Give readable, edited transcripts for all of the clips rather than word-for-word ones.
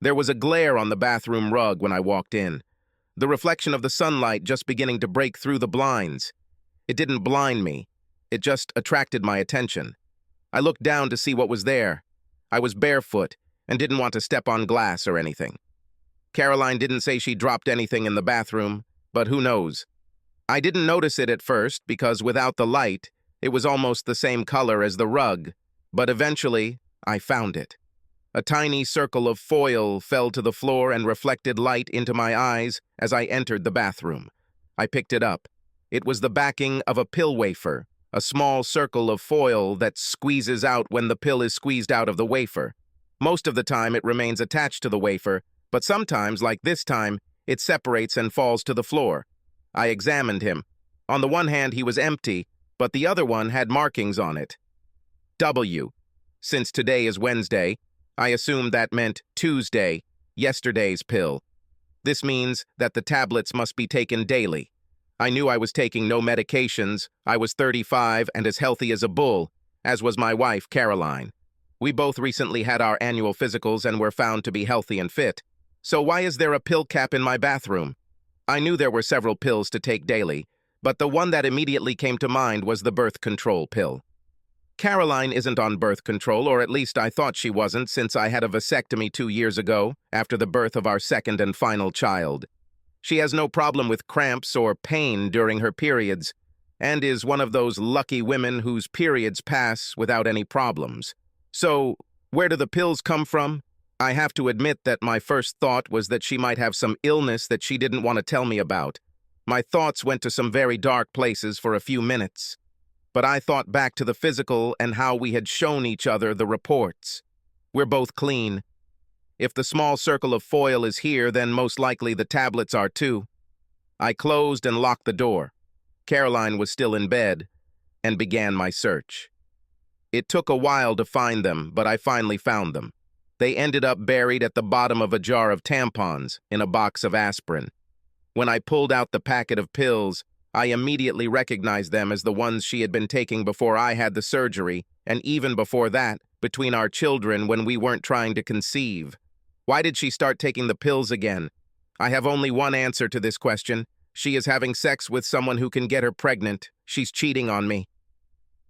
There was a glare on the bathroom rug when I walked in, the reflection of the sunlight just beginning to break through the blinds. It didn't blind me. It just attracted my attention. I looked down to see what was there. I was barefoot and didn't want to step on glass or anything. Caroline didn't say she dropped anything in the bathroom, but who knows? I didn't notice it at first because without the light, it was almost the same color as the rug, but eventually I found it. A tiny circle of foil fell to the floor and reflected light into my eyes as I entered the bathroom. I picked it up. It was the backing of a pill wafer, a small circle of foil that squeezes out when the pill is squeezed out of the wafer. Most of the time it remains attached to the wafer, but sometimes, like this time, it separates and falls to the floor. I examined him. On the one hand, he was empty, but the other one had markings on it. W. Since today is Wednesday, I assumed that meant Tuesday, yesterday's pill. This means that the tablets must be taken daily. I knew I was taking no medications. I was 35 and as healthy as a bull, as was my wife, Caroline. We both recently had our annual physicals and were found to be healthy and fit. So why is there a pill cap in my bathroom? I knew there were several pills to take daily, but the one that immediately came to mind was the birth control pill. Caroline isn't on birth control, or at least I thought she wasn't, since I had a vasectomy 2 years ago, after the birth of our second and final child. She has no problem with cramps or pain during her periods, and is one of those lucky women whose periods pass without any problems. So, where do the pills come from? I have to admit that my first thought was that she might have some illness that she didn't want to tell me about. My thoughts went to some very dark places for a few minutes. But I thought back to the physical and how we had shown each other the reports. We're both clean. If the small circle of foil is here, then most likely the tablets are too. I closed and locked the door. Caroline was still in bed, and began my search. It took a while to find them, but I finally found them. They ended up buried at the bottom of a jar of tampons in a box of aspirin. When I pulled out the packet of pills, I immediately recognized them as the ones she had been taking before I had the surgery, and even before that, between our children when we weren't trying to conceive. Why did she start taking the pills again? I have only one answer to this question. She is having sex with someone who can get her pregnant. She's cheating on me.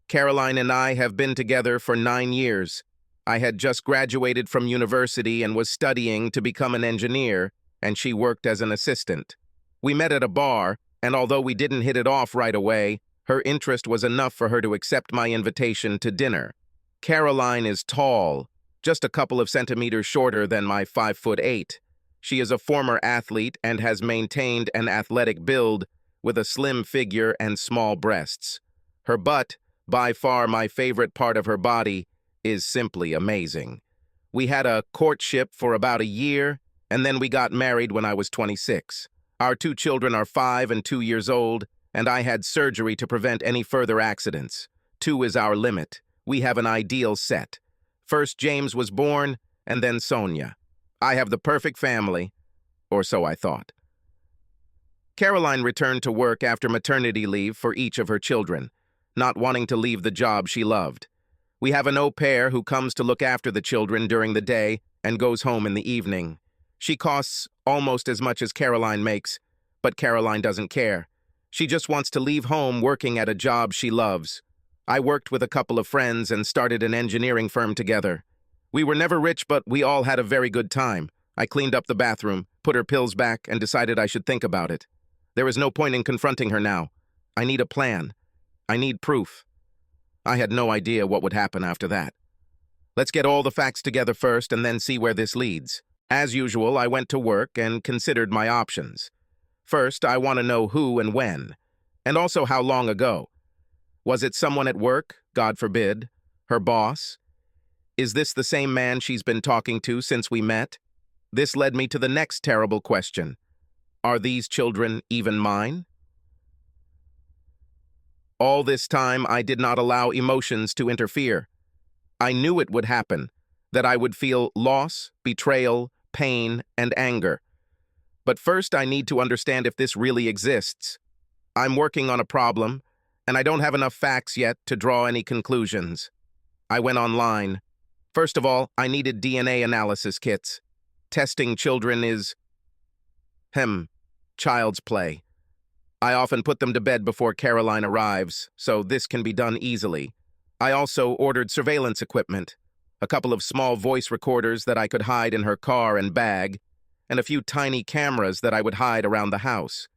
Caroline and I have been together for 9 years. I had just graduated from university and was studying to become an engineer, and she worked as an assistant. We met at a bar, and although we didn't hit it off right away, her interest was enough for her to accept my invitation to dinner. Caroline is tall, just a couple of centimeters shorter than my 5'8". She is a former athlete and has maintained an athletic build with a slim figure and small breasts. Her butt, by far my favorite part of her body, is simply amazing. We had a courtship for about a year, and then we got married when I was 26. Our 2 children are 5 and 2 years old, and I had surgery to prevent any further accidents. 2 is our limit. We have an ideal set. First James was born, and then Sonia. I have the perfect family, or so I thought. Caroline returned to work after maternity leave for each of her children, not wanting to leave the job she loved. We have an au pair who comes to look after the children during the day and goes home in the evening. She costs almost as much as Caroline makes, but Caroline doesn't care. She just wants to leave home working at a job she loves. I worked with a couple of friends and started an engineering firm together. We were never rich, but we all had a very good time. I cleaned up the bathroom, put her pills back, and decided I should think about it. There is no point in confronting her now. I need a plan. I need proof. I had no idea what would happen after that. Let's get all the facts together first and then see where this leads. As usual, I went to work and considered my options. First, I want to know who and when, and also how long ago. Was it someone at work, God forbid, her boss? Is this the same man she's been talking to since we met? This led me to the next terrible question. Are these children even mine? All this time, I did not allow emotions to interfere. I knew it would happen, that I would feel loss, betrayal, pain, and anger. But first, I need to understand if this really exists. I'm working on a problem, and I don't have enough facts yet to draw any conclusions. I went online. First of all, I needed DNA analysis kits. Testing children is, child's play. I often put them to bed before Caroline arrives, so this can be done easily. I also ordered surveillance equipment, a couple of small voice recorders that I could hide in her car and bag, and a few tiny cameras that I would hide around the house.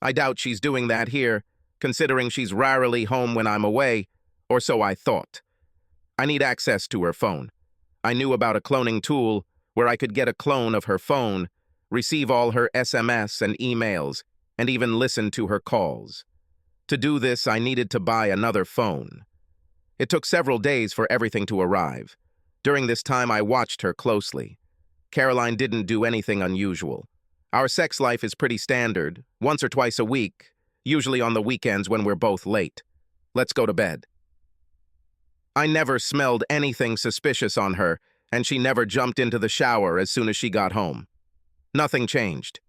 I doubt she's doing that here, considering she's rarely home when I'm away, or so I thought. I need access to her phone. I knew about a cloning tool where I could get a clone of her phone, receive all her SMS and emails, and even listen to her calls. To do this, I needed to buy another phone. It took several days for everything to arrive. During this time, I watched her closely. Caroline didn't do anything unusual. Our sex life is pretty standard, once or twice a week, usually on the weekends when we're both late. Let's go to bed. I never smelled anything suspicious on her, and she never jumped into the shower as soon as she got home. Nothing changed.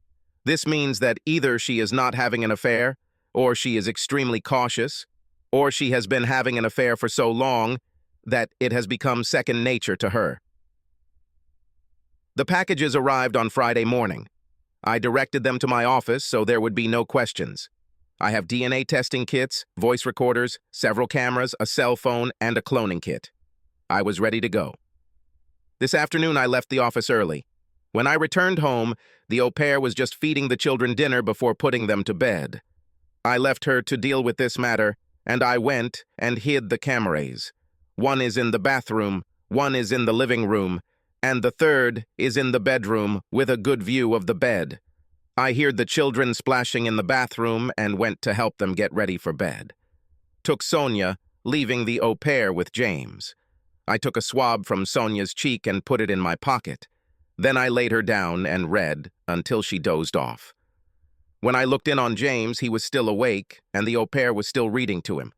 This means that either she is not having an affair, or she is extremely cautious, or she has been having an affair for so long that it has become second nature to her. The packages arrived on Friday morning. I directed them to my office so there would be no questions. I have DNA testing kits, voice recorders, several cameras, a cell phone, and a cloning kit. I was ready to go. This afternoon, I left the office early. When I returned home, the au pair was just feeding the children dinner before putting them to bed. I left her to deal with this matter, and I went and hid the cameras. One is in the bathroom, one is in the living room, and the third is in the bedroom with a good view of the bed. I heard the children splashing in the bathroom and went to help them get ready for bed. Took Sonia, leaving the au pair with James. I took a swab from Sonia's cheek and put it in my pocket. Then I laid her down and read until she dozed off. When I looked in on James, he was still awake, and the au pair was still reading to him.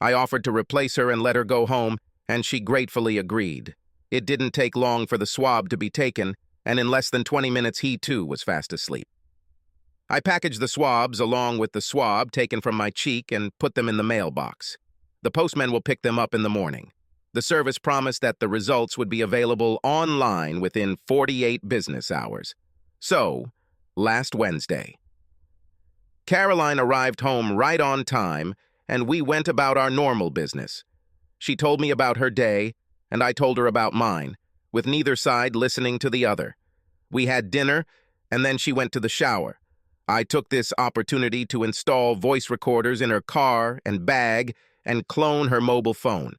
I offered to replace her and let her go home, and she gratefully agreed. It didn't take long for the swab to be taken, and in less than 20 minutes he too was fast asleep. I packaged the swabs along with the swab taken from my cheek and put them in the mailbox. The postman will pick them up in the morning. The service promised that the results would be available online within 48 business hours. So, last Wednesday. Caroline arrived home right on time, and we went about our normal business. She told me about her day, and I told her about mine, with neither side listening to the other. We had dinner, and then she went to the shower. I took this opportunity to install voice recorders in her car and bag and clone her mobile phone.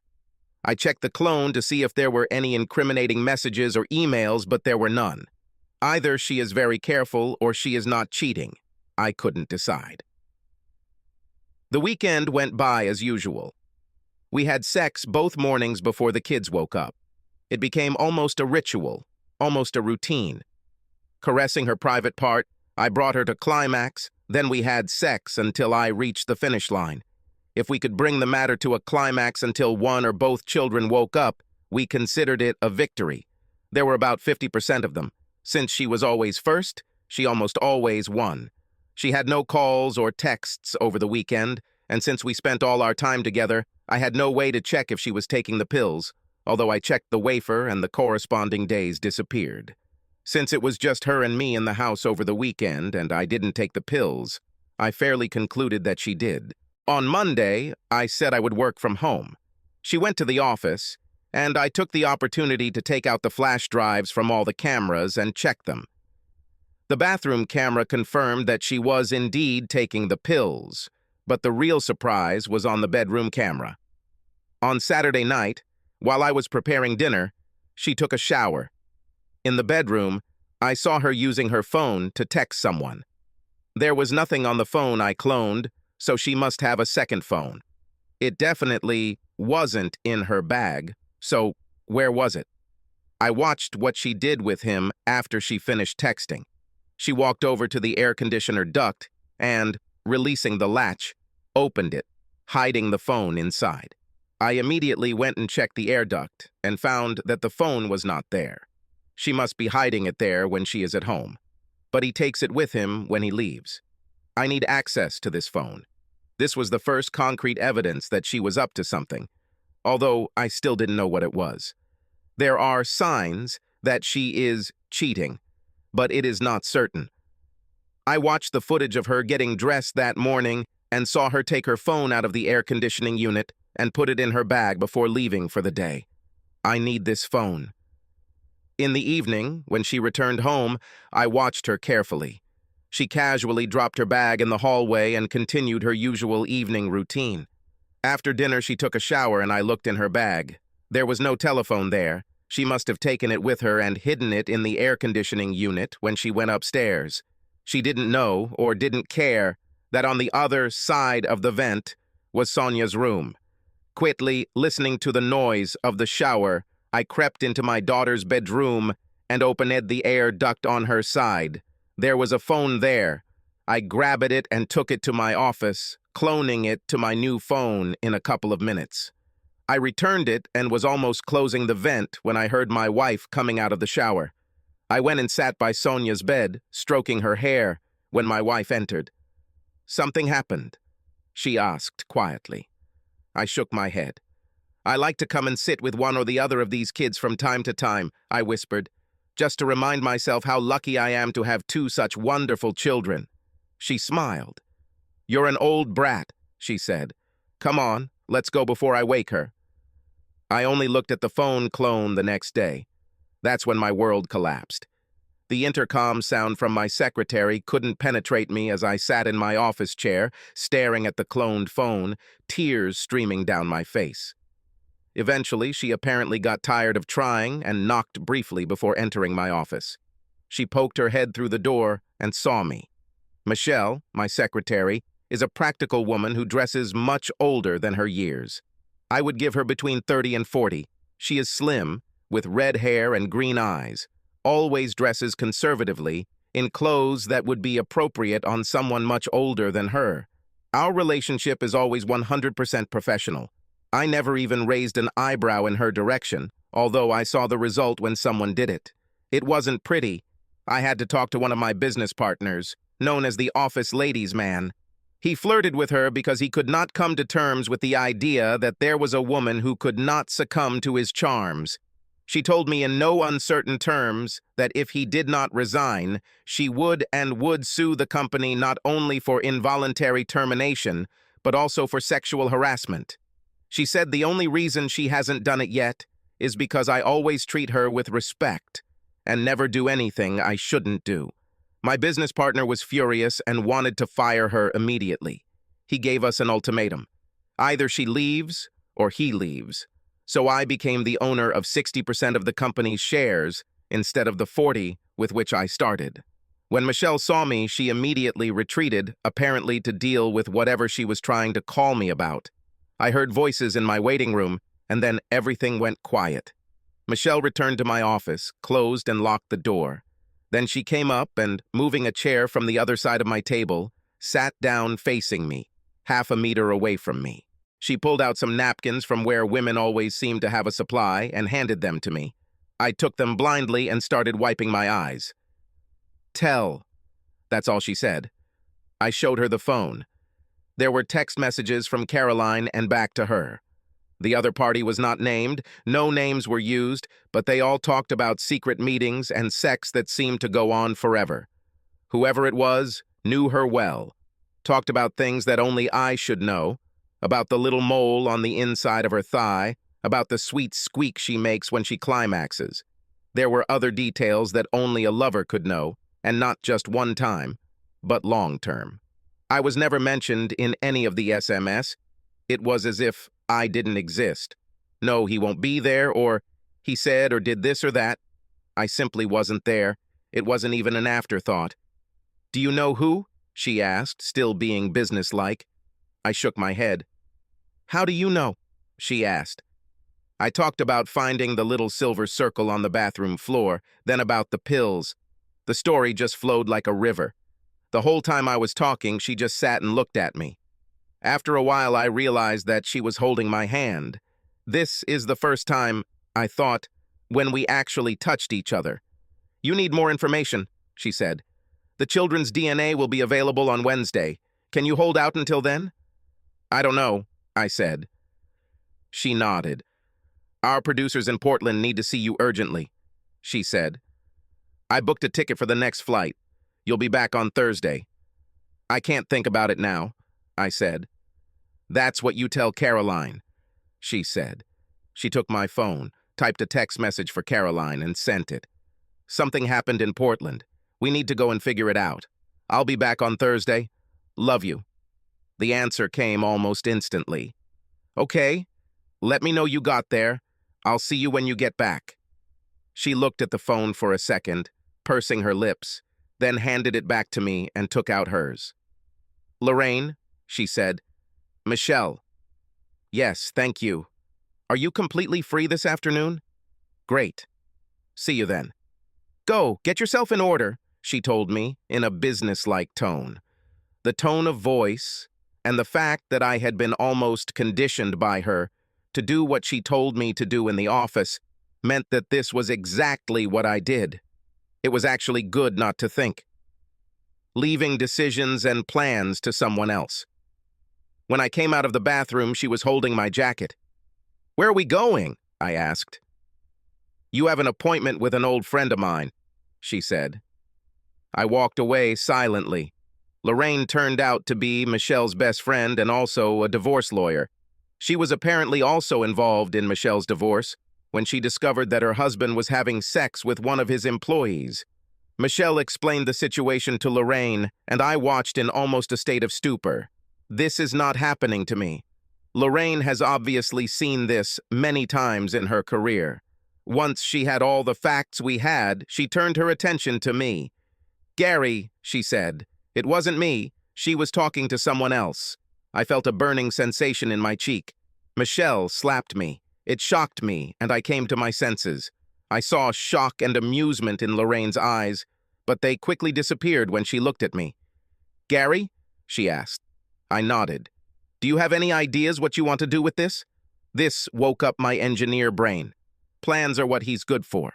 I checked the clone to see if there were any incriminating messages or emails, but there were none. Either she is very careful or she is not cheating. I couldn't decide. The weekend went by as usual. We had sex both mornings before the kids woke up. It became almost a ritual, almost a routine. Caressing her private part, I brought her to climax, then we had sex until I reached the finish line. If we could bring the matter to a climax until one or both children woke up, we considered it a victory. There were about 50% of them. Since she was always first, she almost always won. She had no calls or texts over the weekend, and since we spent all our time together, I had no way to check if she was taking the pills, although I checked the wafer and the corresponding days disappeared. Since it was just her and me in the house over the weekend and I didn't take the pills, I fairly concluded that she did. On Monday, I said I would work from home. She went to the office, and I took the opportunity to take out the flash drives from all the cameras and check them. The bathroom camera confirmed that she was indeed taking the pills, but the real surprise was on the bedroom camera. On Saturday night, while I was preparing dinner, she took a shower. In the bedroom, I saw her using her phone to text someone. There was nothing on the phone I cloned, so she must have a second phone. It definitely wasn't in her bag, so where was it? I watched what she did with him after she finished texting. She walked over to the air conditioner duct and, releasing the latch, opened it, hiding the phone inside. I immediately went and checked the air duct and found that the phone was not there. She must be hiding it there when she is at home, but he takes it with him when he leaves. I need access to this phone. This was the first concrete evidence that she was up to something, although I still didn't know what it was. There are signs that she is cheating, but it is not certain. I watched the footage of her getting dressed that morning and saw her take her phone out of the air conditioning unit and put it in her bag before leaving for the day. I need this phone. In the evening, when she returned home, I watched her carefully. She casually dropped her bag in the hallway and continued her usual evening routine. After dinner, she took a shower and I looked in her bag. There was no telephone there. She must have taken it with her and hidden it in the air conditioning unit when she went upstairs. She didn't know, or didn't care, that on the other side of the vent was Sonia's room. Quickly listening to the noise of the shower, I crept into my daughter's bedroom and opened the air duct on her side. There was a phone there. I grabbed it and took it to my office, cloning it to my new phone in a couple of minutes. I returned it and was almost closing the vent when I heard my wife coming out of the shower. I went and sat by Sonia's bed, stroking her hair, when my wife entered. "Something happened?" she asked quietly. I shook my head. "I like to come and sit with one or the other of these kids from time to time," I whispered, "just to remind myself how lucky I am to have two such wonderful children." She smiled. "You're an old brat," she said. "Come on, let's go before I wake her." I only looked at the phone clone the next day. That's when my world collapsed. The intercom sound from my secretary couldn't penetrate me as I sat in my office chair, staring at the cloned phone, tears streaming down my face. Eventually, she apparently got tired of trying and knocked briefly before entering my office. She poked her head through the door and saw me. Michelle, my secretary, is a practical woman who dresses much older than her years. I would give her between 30 and 40. She is slim, with red hair and green eyes, always dresses conservatively, in clothes that would be appropriate on someone much older than her. Our relationship is always 100% professional. I never even raised an eyebrow in her direction, although I saw the result when someone did it. It wasn't pretty. I had to talk to one of my business partners, known as the office ladies' man. He flirted with her because he could not come to terms with the idea that there was a woman who could not succumb to his charms. She told me in no uncertain terms that if he did not resign, she would sue the company not only for involuntary termination, but also for sexual harassment. She said the only reason she hasn't done it yet is because I always treat her with respect and never do anything I shouldn't do. My business partner was furious and wanted to fire her immediately. He gave us an ultimatum. Either she leaves or he leaves. So I became the owner of 60% of the company's shares instead of the 40 with which I started. When Michelle saw me, she immediately retreated, apparently to deal with whatever she was trying to call me about. I heard voices in my waiting room, and then everything went quiet. Michelle returned to my office, closed and locked the door. Then she came up and, moving a chair from the other side of my table, sat down facing me, half a meter away from me. She pulled out some napkins from where women always seem to have a supply and handed them to me. I took them blindly and started wiping my eyes. "Tell." That's all she said. I showed her the phone. There were text messages from Caroline and back to her. The other party was not named, no names were used, but they all talked about secret meetings and sex that seemed to go on forever. Whoever it was knew her well, talked about things that only I should know, about the little mole on the inside of her thigh, about the sweet squeak she makes when she climaxes. There were other details that only a lover could know, and not just one time, but long term. I was never mentioned in any of the SMS. It was as if I didn't exist. No, he won't be there, or he said or did this or that. I simply wasn't there. It wasn't even an afterthought. "Do you know who?" she asked, still being businesslike. I shook my head. "How do you know?" she asked. I talked about finding the little silver circle on the bathroom floor, then about the pills. The story just flowed like a river. The whole time I was talking, she just sat and looked at me. After a while, I realized that she was holding my hand. This is the first time, I thought, when we actually touched each other. "You need more information," she said. "The children's DNA will be available on Wednesday. Can you hold out until then?" "I don't know," I said. She nodded. "Our producers in Portland need to see you urgently," she said. I booked a ticket for the next flight. You'll be back on Thursday. I can't think about it now, I said. That's what you tell Caroline, she said. She took my phone, typed a text message for Caroline, and sent it. Something happened in Portland. We need to go and figure it out. I'll be back on Thursday. Love you. The answer came almost instantly. Okay, let me know you got there. I'll see you when you get back. She looked at the phone for a second, pursing her lips, then handed it back to me and took out hers. Lorraine, she said. Michelle. Yes, thank you. Are you completely free this afternoon? Great. See you then. Go, get yourself in order, she told me in a businesslike tone. The tone of voice and the fact that I had been almost conditioned by her to do what she told me to do in the office meant that this was exactly what I did. It was actually good not to think. Leaving decisions and plans to someone else. When I came out of the bathroom, she was holding my jacket. Where are we going? I asked. You have an appointment with an old friend of mine, she said. I walked away silently. Lorraine turned out to be Michelle's best friend and also a divorce lawyer. She was apparently also involved in Michelle's divorce when she discovered that her husband was having sex with one of his employees. Michelle explained the situation to Lorraine, and I watched in almost a state of stupor. This is not happening to me. Lorraine has obviously seen this many times in her career. Once she had all the facts we had, she turned her attention to me. Gary, she said. It wasn't me. She was talking to someone else. I felt a burning sensation in my cheek. Michelle slapped me. It shocked me, and I came to my senses. I saw shock and amusement in Lorraine's eyes, but they quickly disappeared when she looked at me. Gary? She asked. I nodded. Do you have any ideas what you want to do with this? This woke up my engineer brain. Plans are what he's good for.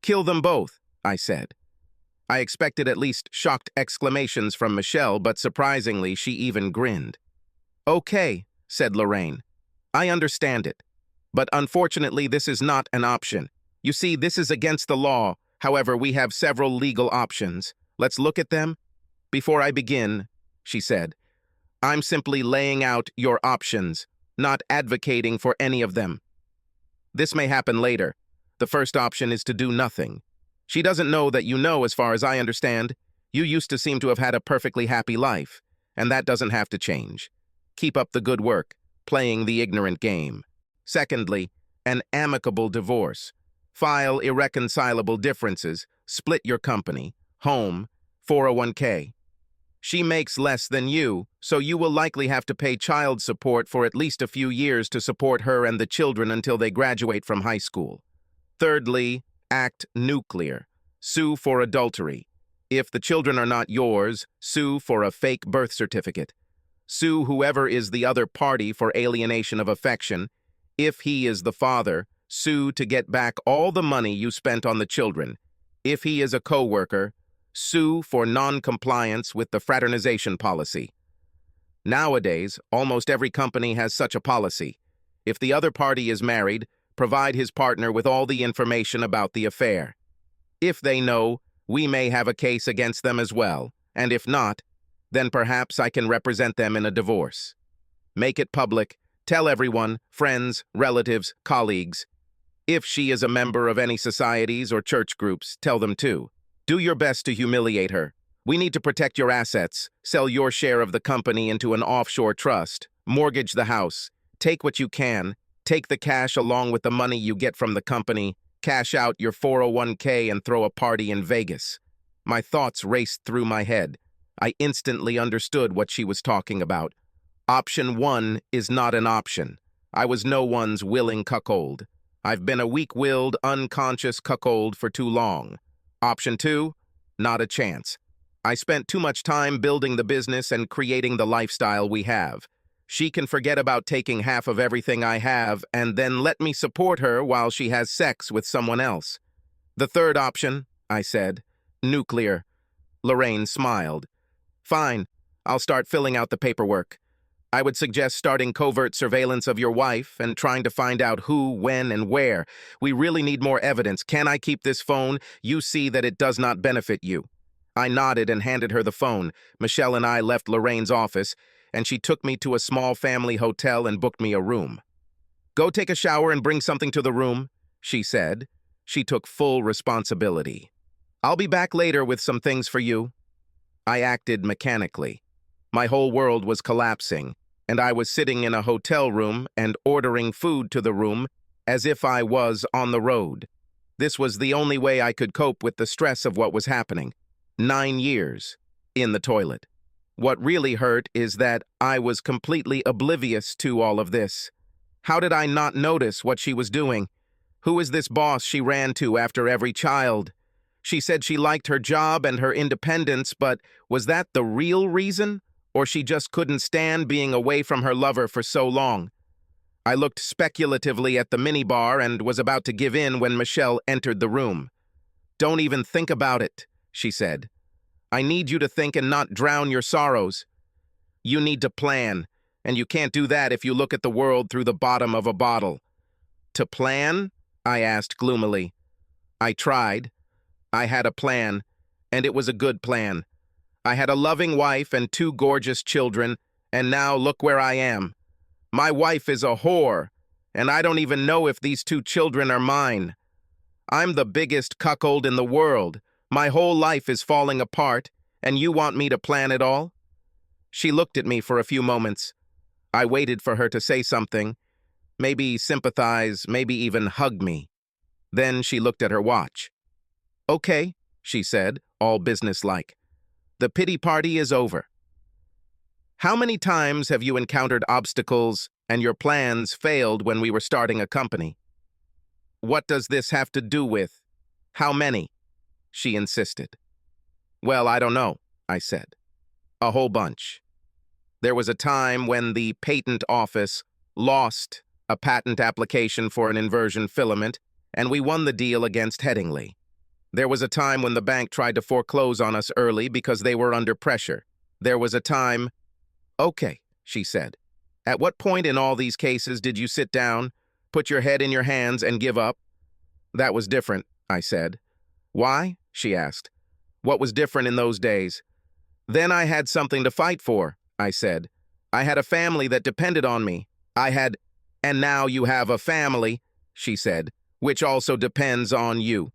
Kill them both, I said. I expected at least shocked exclamations from Michelle, but surprisingly, she even grinned. Okay, said Lorraine. I understand it. But unfortunately, this is not an option. You see, this is against the law. However, we have several legal options. Let's look at them. Before I begin, she said, I'm simply laying out your options, not advocating for any of them. This may happen later. The first option is to do nothing. She doesn't know that you know, as far as I understand. You used to seem to have had a perfectly happy life, and that doesn't have to change. Keep up the good work, playing the ignorant game. Secondly, an amicable divorce. File irreconcilable differences, split your company, home, 401k. She makes less than you, so you will likely have to pay child support for at least a few years to support her and the children until they graduate from high school. Thirdly, act nuclear. Sue for adultery. If the children are not yours, sue for a fake birth certificate. Sue whoever is the other party for alienation of affection. If he is the father, sue to get back all the money you spent on the children. If he is a co-worker, sue for non-compliance with the fraternization policy. Nowadays, almost every company has such a policy. If the other party is married, provide his partner with all the information about the affair. If they know, we may have a case against them as well, and if not, then perhaps I can represent them in a divorce. Make it public, tell everyone, friends, relatives, colleagues. If she is a member of any societies or church groups, tell them too. Do your best to humiliate her. We need to protect your assets, sell your share of the company into an offshore trust, mortgage the house, take what you can, take the cash along with the money you get from the company, cash out your 401k and throw a party in Vegas. My thoughts raced through my head. I instantly understood what she was talking about. Option 1 is not an option. I was no one's willing cuckold. I've been a weak-willed, unconscious cuckold for too long. Option 2, not a chance. I spent too much time building the business and creating the lifestyle we have. She can forget about taking half of everything I have and then let me support her while she has sex with someone else. The third option, I said, nuclear. Lorraine smiled. Fine, I'll start filling out the paperwork. I would suggest starting covert surveillance of your wife and trying to find out who, when, and where. We really need more evidence. Can I keep this phone? You see that it does not benefit you." I nodded and handed her the phone. Michelle and I left Lorraine's office, and she took me to a small family hotel and booked me a room. "Go take a shower and bring something to the room," she said. She took full responsibility. "I'll be back later with some things for you." I acted mechanically. My whole world was collapsing, and I was sitting in a hotel room and ordering food to the room as if I was on the road. This was the only way I could cope with the stress of what was happening. 9 years in the toilet. What really hurt is that I was completely oblivious to all of this. How did I not notice what she was doing? Who is this boss she ran to after every child? She said she liked her job and her independence, but was that the real reason? Or she just couldn't stand being away from her lover for so long? I looked speculatively at the minibar and was about to give in when Michelle entered the room. "Don't even think about it," she said. "I need you to think and not drown your sorrows. You need to plan, and you can't do that if you look at the world through the bottom of a bottle." "To plan?" I asked gloomily. I tried. I had a plan, and it was a good plan. I had a loving wife and 2 gorgeous children, and now look where I am. My wife is a whore, and I don't even know if these 2 children are mine. I'm the biggest cuckold in the world. My whole life is falling apart, and you want me to plan it all? She looked at me for a few moments. I waited for her to say something, maybe sympathize, maybe even hug me. Then she looked at her watch. "Okay," she said, all businesslike. "The pity party is over." How many times have you encountered obstacles and your plans failed when we were starting a company? What does this have to do with? How many? She insisted. Well, I don't know, I said. A whole bunch. There was a time when the patent office lost a patent application for an inversion filament, and we won the deal against Headingley. There was a time when the bank tried to foreclose on us early because they were under pressure. There was a time... Okay, she said. At what point in all these cases did you sit down, put your head in your hands, and give up? That was different, I said. Why? She asked. What was different in those days? Then I had something to fight for, I said. I had a family that depended on me. And now you have a family, she said, which also depends on you.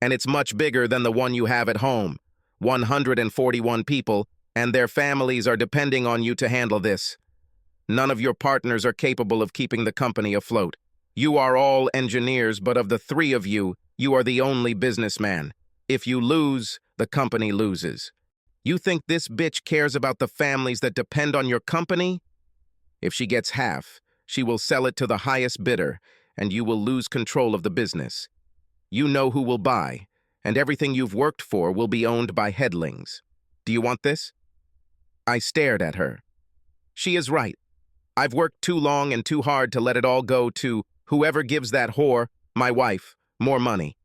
And it's much bigger than the one you have at home. 141 people, and their families are depending on you to handle this. None of your partners are capable of keeping the company afloat. You are all engineers, but of the 3 of you, you are the only businessman. If you lose, the company loses. You think this bitch cares about the families that depend on your company? If she gets half, she will sell it to the highest bidder, and you will lose control of the business. You know who will buy, and everything you've worked for will be owned by headlings. Do you want this? I stared at her. She is right. I've worked too long and too hard to let it all go to whoever gives that whore, my wife, more money.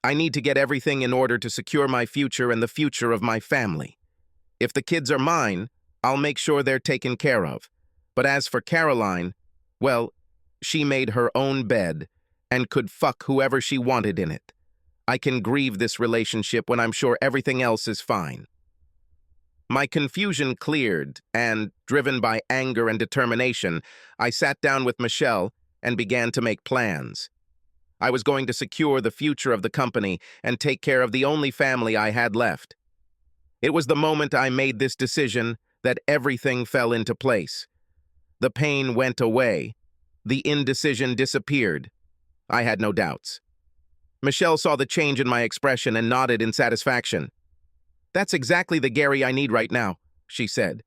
I need to get everything in order to secure my future and the future of my family. If the kids are mine, I'll make sure they're taken care of. But as for Caroline, well, she made her own bed and could fuck whoever she wanted in it. I can grieve this relationship when I'm sure everything else is fine. My confusion cleared, and, driven by anger and determination, I sat down with Michelle and began to make plans. I was going to secure the future of the company and take care of the only family I had left. It was the moment I made this decision that everything fell into place. The pain went away. The indecision disappeared. I had no doubts. Michelle saw the change in my expression and nodded in satisfaction. That's exactly the Gary I need right now, she said.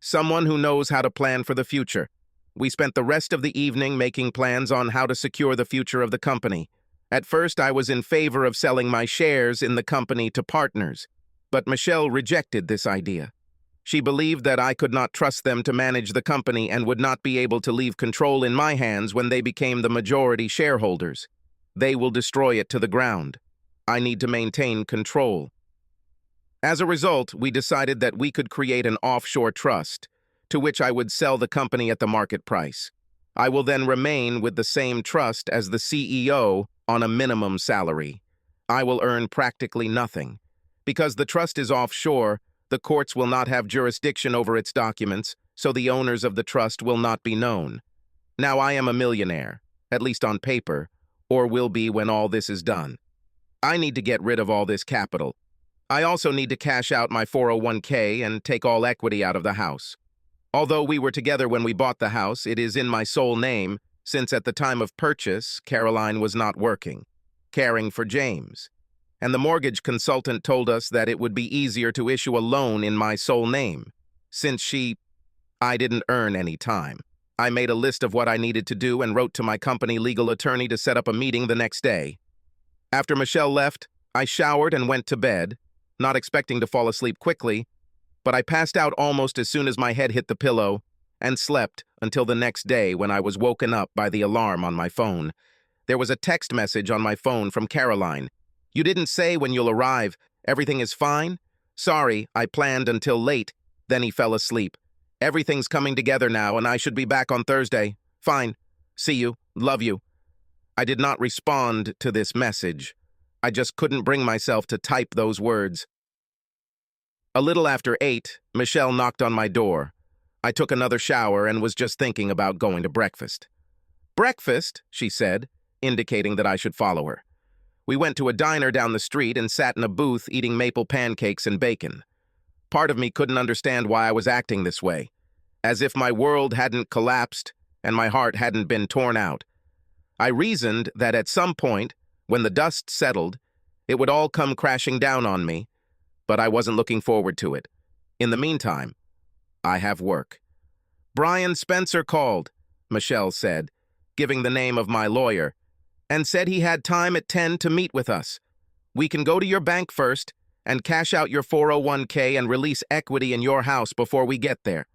Someone who knows how to plan for the future. We spent the rest of the evening making plans on how to secure the future of the company. At first, I was in favor of selling my shares in the company to partners, but Michelle rejected this idea. She believed that I could not trust them to manage the company and would not be able to leave control in my hands when they became the majority shareholders. They will destroy it to the ground. I need to maintain control. As a result, we decided that we could create an offshore trust, to which I would sell the company at the market price. I will then remain with the same trust as the CEO on a minimum salary. I will earn practically nothing. Because the trust is offshore, the courts will not have jurisdiction over its documents, so the owners of the trust will not be known. Now I am a millionaire, at least on paper, or will be when all this is done. I need to get rid of all this capital. I also need to cash out my 401k and take all equity out of the house. Although we were together when we bought the house, it is in my sole name, since at the time of purchase, Caroline was not working, caring for James. And the mortgage consultant told us that it would be easier to issue a loan in my sole name, since I didn't earn any time. I made a list of what I needed to do and wrote to my company legal attorney to set up a meeting the next day. After Michelle left, I showered and went to bed, not expecting to fall asleep quickly, but I passed out almost as soon as my head hit the pillow and slept until the next day when I was woken up by the alarm on my phone. There was a text message on my phone from Caroline. "You didn't say when you'll arrive. Everything is fine? Sorry, I planned until late." Then he fell asleep. "Everything's coming together now and I should be back on Thursday. Fine. See you. Love you." I did not respond to this message. I just couldn't bring myself to type those words. A little after 8, Michelle knocked on my door. I took another shower and was just thinking about going to breakfast. "Breakfast?" she said, indicating that I should follow her. We went to a diner down the street and sat in a booth eating maple pancakes and bacon. Part of me couldn't understand why I was acting this way, as if my world hadn't collapsed and my heart hadn't been torn out. I reasoned that at some point, when the dust settled, it would all come crashing down on me, but I wasn't looking forward to it. In the meantime, I have work. "Brian Spencer called," Michelle said, giving the name of my lawyer, "and said he had time at 10 to meet with us. We can go to your bank first and cash out your 401k and release equity in your house before we get there."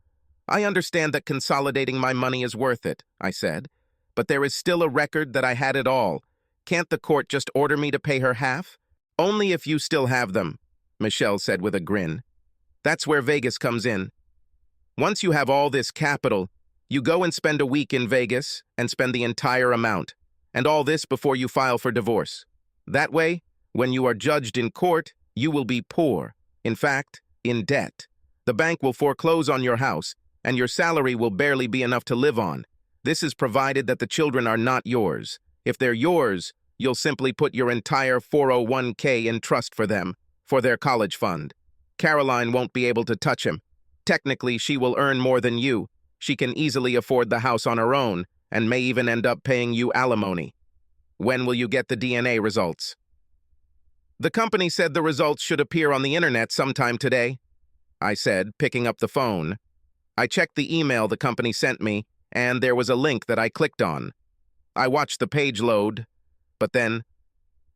"I understand that consolidating my money is worth it," I said, "but there is still a record that I had it all. Can't the court just order me to pay her half?" "Only if you still have them," Michelle said with a grin. "That's where Vegas comes in. Once you have all this capital, you go and spend a week in Vegas and spend the entire amount, and all this before you file for divorce. That way, when you are judged in court, you will be poor, in fact, in debt. The bank will foreclose on your house, and your salary will barely be enough to live on. This is provided that the children are not yours. If they're yours, you'll simply put your entire 401k in trust for them, for their college fund. Caroline won't be able to touch him. Technically, she will earn more than you. She can easily afford the house on her own, and may even end up paying you alimony. When will you get the DNA results?" "The company said the results should appear on the internet sometime today," I said, picking up the phone. I checked the email the company sent me, and there was a link that I clicked on. I watched the page load, but then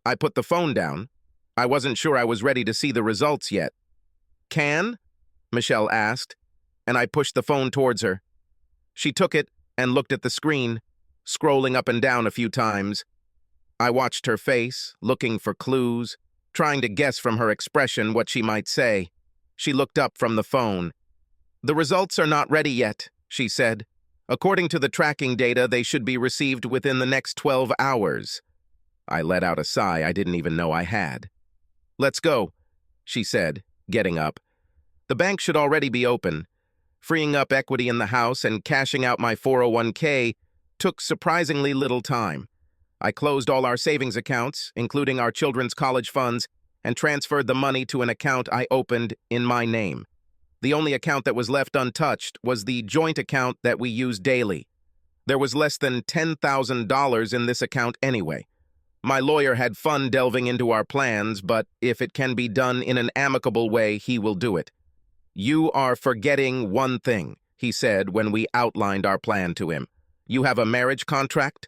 I put the phone down. I wasn't sure I was ready to see the results yet. "Can?" Michelle asked, and I pushed the phone towards her. She took it and looked at the screen, scrolling up and down a few times. I watched her face, looking for clues, trying to guess from her expression what she might say. She looked up from the phone. "The results are not ready yet," she said. "According to the tracking data, they should be received within the next 12 hours. I let out a sigh I didn't even know I had. "Let's go," she said, getting up. The bank should already be open. Freeing up equity in the house and cashing out my 401k took surprisingly little time. I closed all our savings accounts, including our children's college funds, and transferred the money to an account I opened in my name. The only account that was left untouched was the joint account that we use daily. There was less than $10,000 in this account anyway. My lawyer had fun delving into our plans, but if it can be done in an amicable way, he will do it. "You are forgetting one thing," he said when we outlined our plan to him. "You have a marriage contract?"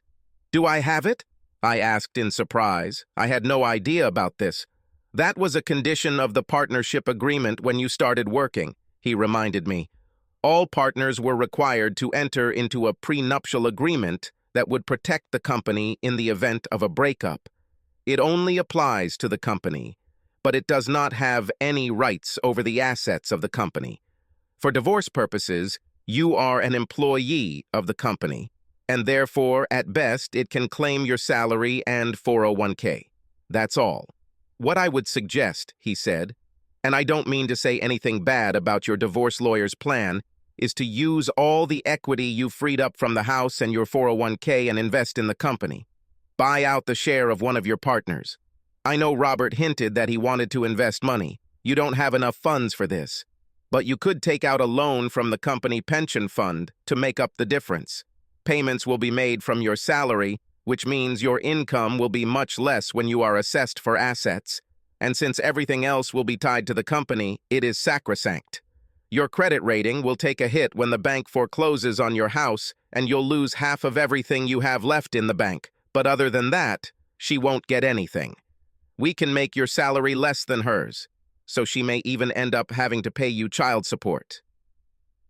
"Do I have it?" I asked in surprise. I had no idea about this. "That was a condition of the partnership agreement when you started working," he reminded me. All partners were required to enter into a prenuptial agreement that would protect the company in the event of a breakup. It only applies to the company, but it does not have any rights over the assets of the company. For divorce purposes, You are an employee of the company, and therefore, at best, it can claim your salary and 401k. That's all. What I would suggest, he said, and I don't mean to say anything bad about your divorce lawyer's plan, is to use all the equity you freed up from the house and your 401k and invest in the company. Buy out the share of one of your partners. I know Robert hinted that he wanted to invest money. You don't have enough funds for this. But you could take out a loan from the company pension fund to make up the difference. Payments will be made from your salary, which means your income will be much less when you are assessed for assets. And since everything else will be tied to the company, it is sacrosanct. Your credit rating will take a hit when the bank forecloses on your house, and you'll lose half of everything you have left in the bank. But other than that, she won't get anything. We can make your salary less than hers, so she may even end up having to pay you child support.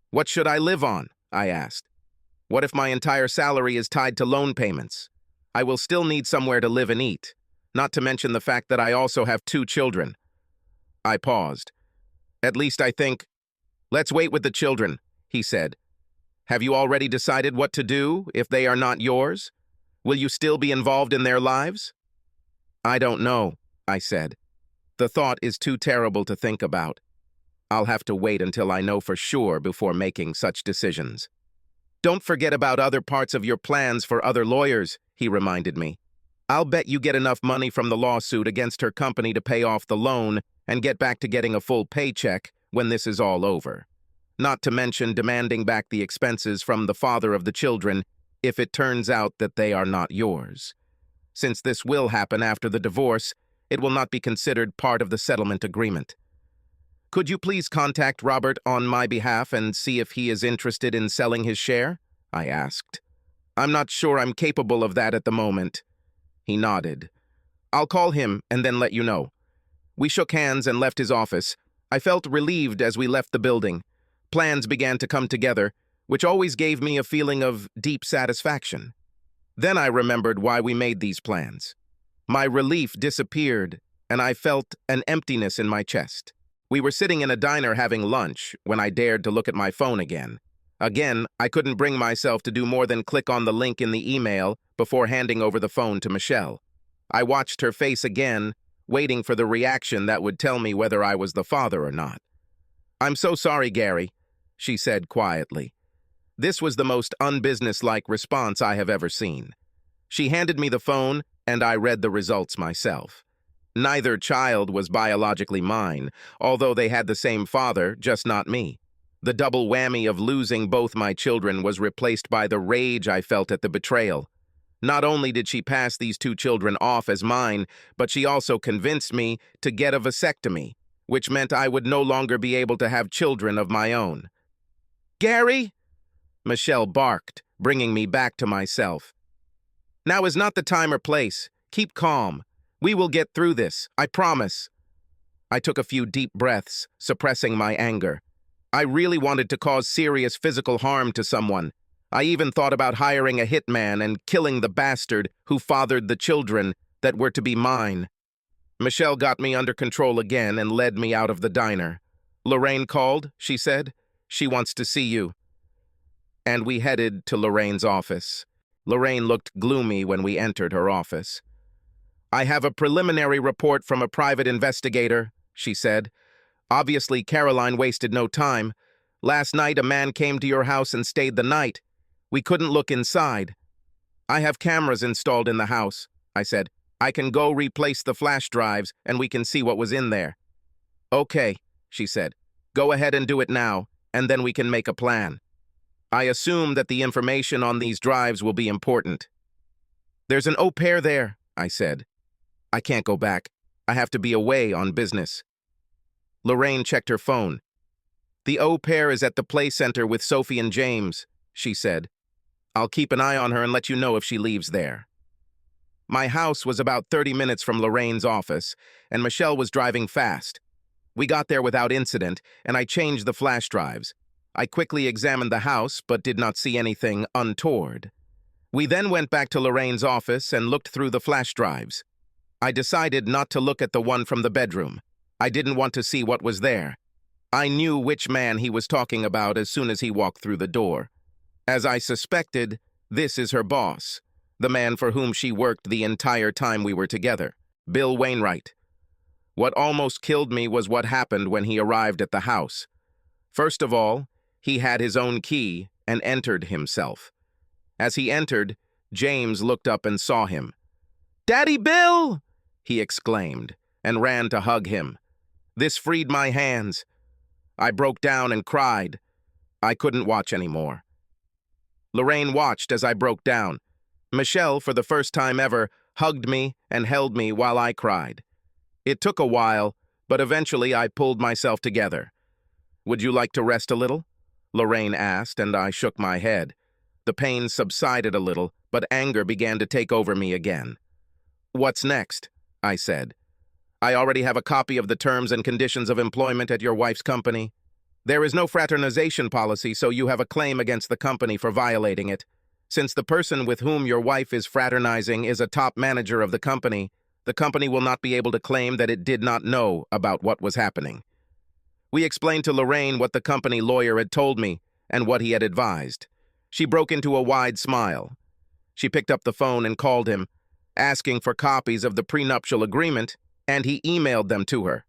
What should I live on? I asked. What if my entire salary is tied to loan payments? I will still need somewhere to live and eat, not to mention the fact that I also have 2 children. I paused. At least I think, let's wait with the children, he said. Have you already decided what to do if they are not yours? Will you still be involved in their lives? I don't know, I said. The thought is too terrible to think about. I'll have to wait until I know for sure before making such decisions. Don't forget about other parts of your plans for other lawyers, he reminded me. I'll bet you get enough money from the lawsuit against her company to pay off the loan and get back to getting a full paycheck when this is all over. Not to mention demanding back the expenses from the father of the children if it turns out that they are not yours. Since this will happen after the divorce, it will not be considered part of the settlement agreement. Could you please contact Robert on my behalf and see if he is interested in selling his share? I asked. I'm not sure I'm capable of that at the moment. He nodded. I'll call him and then let you know. We shook hands and left his office. I felt relieved as we left the building. Plans began to come together, which always gave me a feeling of deep satisfaction. Then I remembered why we made these plans. My relief disappeared, and I felt an emptiness in my chest. We were sitting in a diner having lunch when I dared to look at my phone again. Again, I couldn't bring myself to do more than click on the link in the email before handing over the phone to Michelle. I watched her face again, waiting for the reaction that would tell me whether I was the father or not. I'm so sorry, Gary, she said quietly. This was the most unbusinesslike response I have ever seen. She handed me the phone, and I read the results myself. Neither child was biologically mine, although they had the same father, just not me. The double whammy of losing both my children was replaced by the rage I felt at the betrayal. Not only did she pass these 2 children off as mine, but she also convinced me to get a vasectomy, which meant I would no longer be able to have children of my own. Gary? Michelle barked, bringing me back to myself. Now is not the time or place. Keep calm. We will get through this, I promise. I took a few deep breaths, suppressing my anger. I really wanted to cause serious physical harm to someone. I even thought about hiring a hitman and killing the bastard who fathered the children that were to be mine. Michelle got me under control again and led me out of the diner. Lorraine called, she said. She wants to see you. And we headed to Lorraine's office. Lorraine looked gloomy when we entered her office. I have a preliminary report from a private investigator, she said. Obviously, Caroline wasted no time. Last night, a man came to your house and stayed the night. We couldn't look inside. I have cameras installed in the house, I said. I can go replace the flash drives and we can see what was in there. Okay, she said. Go ahead and do it now, and then we can make a plan. I assume that the information on these drives will be important. There's an au pair there, I said. I can't go back. I have to be away on business. Lorraine checked her phone. The au pair is at the play center with Sophie and James, she said. I'll keep an eye on her and let you know if she leaves there. My house was about 30 minutes from Lorraine's office, and Michelle was driving fast. We got there without incident, and I changed the flash drives. I quickly examined the house, but did not see anything untoward. We then went back to Lorraine's office and looked through the flash drives. I decided not to look at the one from the bedroom. I didn't want to see what was there. I knew which man he was talking about as soon as he walked through the door. As I suspected, this is her boss, the man for whom she worked the entire time we were together, Bill Wainwright. What almost killed me was what happened when he arrived at the house. First of all, he had his own key and entered himself. As he entered, James looked up and saw him. "Daddy Bill!" he exclaimed, and ran to hug him. This freed my hands. I broke down and cried. I couldn't watch anymore. Lorraine watched as I broke down. Michelle, for the first time ever, hugged me and held me while I cried. It took a while, but eventually I pulled myself together. "Would you like to rest a little?" Lorraine asked, and I shook my head. The pain subsided a little, but anger began to take over me again. "What's next?" I said. "I already have a copy of the terms and conditions of employment at your wife's company. There is no fraternization policy, so you have a claim against the company for violating it. Since the person with whom your wife is fraternizing is a top manager of the company will not be able to claim that it did not know about what was happening." We explained to Lorraine what the company lawyer had told me and what he had advised. She broke into a wide smile. She picked up the phone and called him, asking for copies of the prenuptial agreement, and he emailed them to her.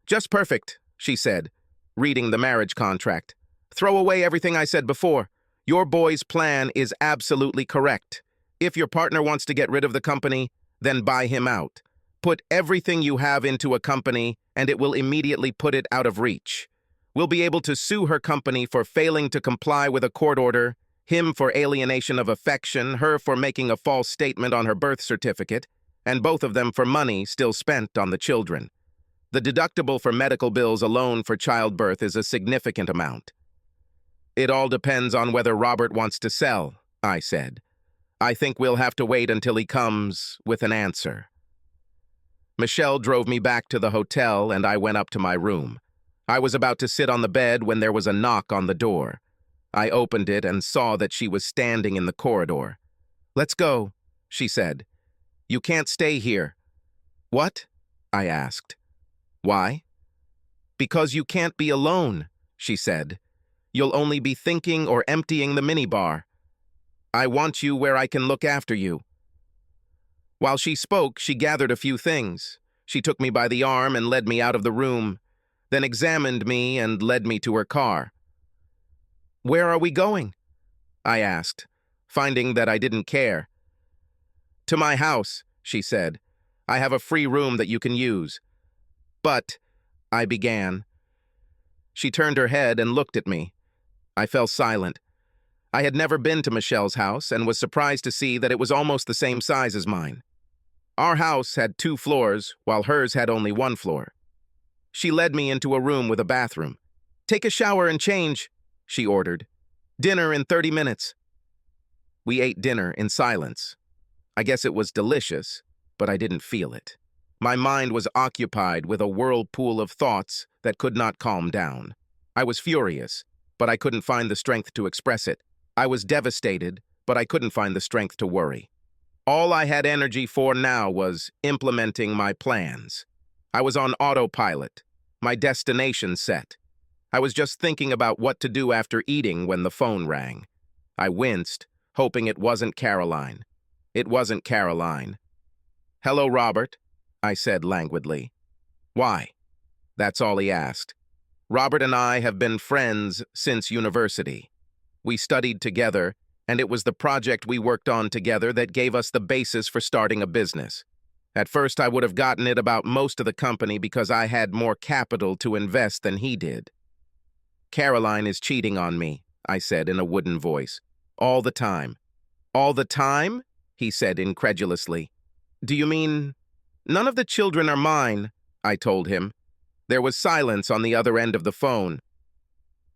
"Just perfect," she said, reading the marriage contract. "Throw away everything I said before. Your boy's plan is absolutely correct. If your partner wants to get rid of the company, then buy him out. Put everything you have into a company, and it will immediately put it out of reach. We'll be able to sue her company for failing to comply with a court order, him for alienation of affection, her for making a false statement on her birth certificate, and both of them for money still spent on the children. The deductible for medical bills alone for childbirth is a significant amount." "It all depends on whether Robert wants to sell," I said. "I think we'll have to wait until he comes with an answer." Michelle drove me back to the hotel, and I went up to my room. I was about to sit on the bed when there was a knock on the door. I opened it and saw that she was standing in the corridor. "Let's go," she said. "You can't stay here." "What?" I asked. "Why?" "Because you can't be alone," she said. "You'll only be thinking or emptying the minibar. I want you where I can look after you." While she spoke, she gathered a few things. She took me by the arm and led me out of the room, then examined me and led me to her car. "Where are we going?" I asked, finding that I didn't care. "To my house," she said. "I have a free room that you can use." "But," I began. She turned her head and looked at me. I fell silent. I had never been to Michelle's house and was surprised to see that it was almost the same size as mine. Our house had 2 floors, while hers had only 1 floor. She led me into a room with a bathroom. "Take a shower and change," she ordered. "Dinner in 30 minutes." We ate dinner in silence. I guess it was delicious, but I didn't feel it. My mind was occupied with a whirlpool of thoughts that could not calm down. I was furious, but I couldn't find the strength to express it. I was devastated, but I couldn't find the strength to worry. All I had energy for now was implementing my plans. I was on autopilot, my destination set. I was just thinking about what to do after eating when the phone rang. I winced, hoping it wasn't Caroline. It wasn't Caroline. "Hello, Robert," I said languidly. "Why?" That's all he asked. Robert and I have been friends since university. We studied together, and it was the project we worked on together that gave us the basis for starting a business. At first, I would have gotten it about most of the company because I had more capital to invest than he did. "Caroline is cheating on me," I said in a wooden voice. "All the time." "All the time?" he said incredulously. "Do you mean—" "None of the children are mine," I told him. There was silence on the other end of the phone.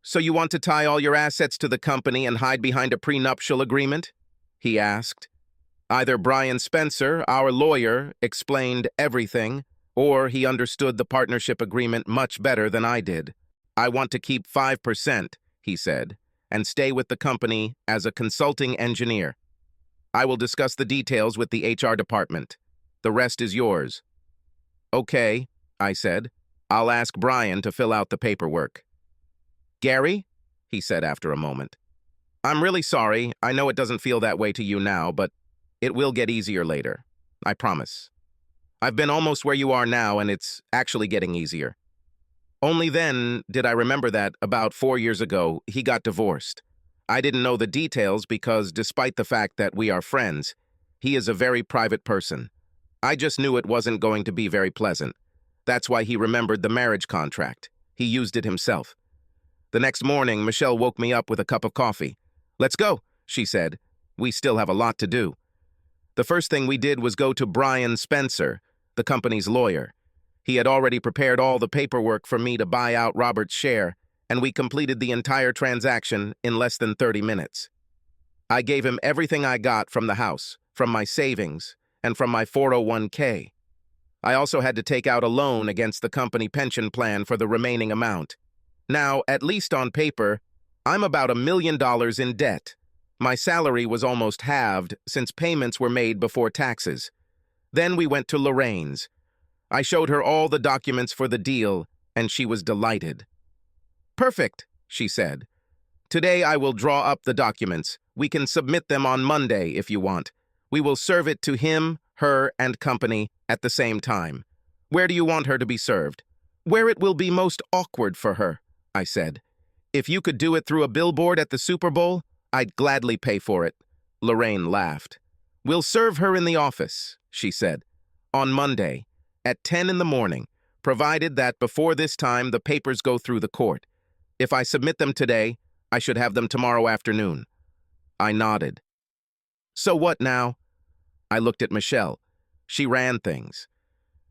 "So you want to tie all your assets to the company and hide behind a prenuptial agreement?" he asked. Either Brian Spencer, our lawyer, explained everything, or he understood the partnership agreement much better than I did. "I want to keep 5%, he said, "and stay with the company as a consulting engineer. I will discuss the details with the HR department. The rest is yours." "Okay," I said. "I'll ask Brian to fill out the paperwork." Gary? He said after a moment. I'm really sorry. I know it doesn't feel that way to you now, but it will get easier later. I promise. I've been almost where you are now, and it's actually getting easier. Only then did I remember that, about 4 years ago, he got divorced. I didn't know the details because, despite the fact that we are friends, he is a very private person. I just knew it wasn't going to be very pleasant. That's why he remembered the marriage contract. He used it himself. The next morning, Michelle woke me up with a cup of coffee. "Let's go," she said. "We still have a lot to do." The first thing we did was go to Brian Spencer, the company's lawyer. He had already prepared all the paperwork for me to buy out Robert's share, and we completed the entire transaction in less than 30 minutes. I gave him everything I got from the house, from my savings, and from my 401k. I also had to take out a loan against the company pension plan for the remaining amount. Now, at least on paper, I'm about $1 million in debt. My salary was almost halved since payments were made before taxes. Then we went to Lorraine's. I showed her all the documents for the deal, and she was delighted. "Perfect," she said. "Today I will draw up the documents. We can submit them on Monday if you want. We will serve it to him, her, and company at the same time. Where do you want her to be served?" "Where it will be most awkward for her," I said. "If you could do it through a billboard at the Super Bowl, I'd gladly pay for it." Lorraine laughed. "We'll serve her in the office," she said, "on Monday, at 10 in the morning, provided that before this time the papers go through the court. If I submit them today, I should have them tomorrow afternoon." I nodded. "So what now?" I looked at Michelle. She ran things.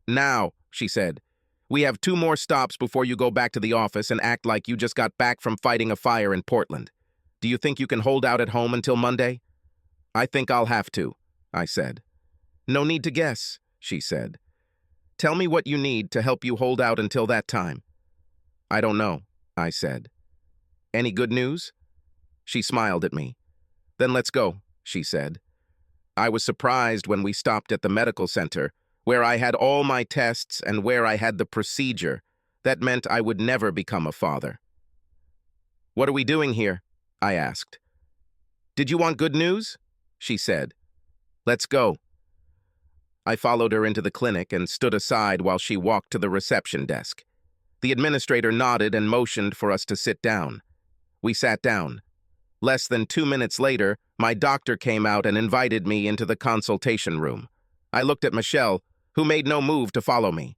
"Now," she said, "we have 2 more stops before you go back to the office and act like you just got back from fighting a fire in Portland. Do you think you can hold out at home until Monday?" "I think I'll have to," I said. "No need to guess," she said. "Tell me what you need to help you hold out until that time." "I don't know," I said. "Any good news?" She smiled at me. "Then let's go," she said. I was surprised when we stopped at the medical center, where I had all my tests and where I had the procedure. That meant I would never become a father. "What are we doing here?" I asked. "Did you want good news?" she said. "Let's go." I followed her into the clinic and stood aside while she walked to the reception desk. The administrator nodded and motioned for us to sit down. We sat down. Less than 2 minutes later, my doctor came out and invited me into the consultation room. I looked at Michelle, who made no move to follow me.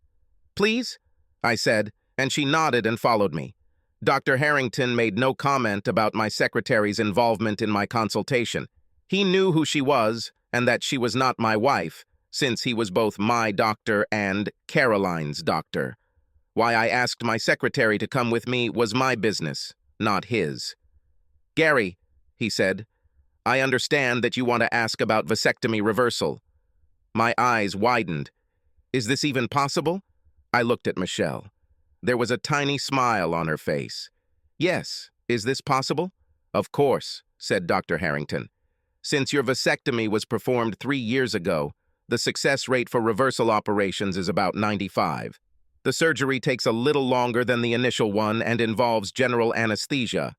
"Please?" I said, and she nodded and followed me. Dr. Harrington made no comment about my secretary's involvement in my consultation. He knew who she was and that she was not my wife, since he was both my doctor and Caroline's doctor. Why I asked my secretary to come with me was my business, not his. "Gary," he said, "I understand that you want to ask about vasectomy reversal." My eyes widened. Is this even possible? I looked at Michelle. There was a tiny smile on her face. "Yes, is this possible?" "Of course," said Dr. Harrington. "Since your vasectomy was performed 3 years ago, the success rate for reversal operations is about 95. The surgery takes a little longer than the initial one and involves general anesthesia,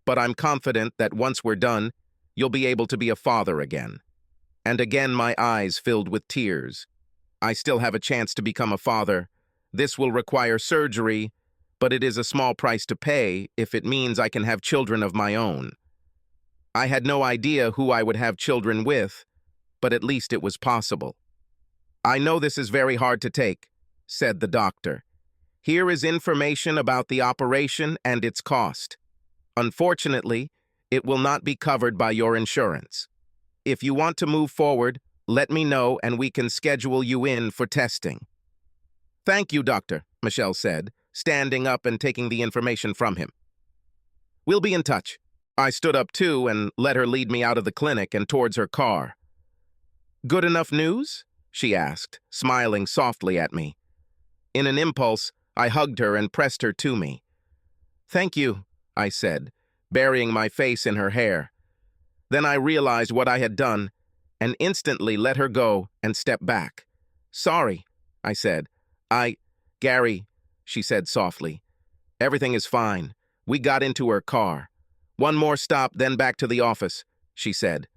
but I'm confident that once we're done, you'll be able to be a father again." And again my eyes filled with tears. I still have a chance to become a father. This will require surgery, but it is a small price to pay if it means I can have children of my own. I had no idea who I would have children with, but at least it was possible. "I know this is very hard to take," said the doctor. "Here is information about the operation and its cost. Unfortunately, it will not be covered by your insurance. If you want to move forward, let me know and we can schedule you in for testing." "Thank you, doctor," Michelle said, standing up and taking the information from him. "We'll be in touch." I stood up too and let her lead me out of the clinic and towards her car. "Good enough news?" she asked, smiling softly at me. In an impulse, I hugged her and pressed her to me. "Thank you," I said, burying my face in her hair. Then I realized what I had done and instantly let her go and stepped back. "Sorry," I said. Gary," she said softly. "Everything is fine. We got into her car. "One more stop, then back to the office," she said.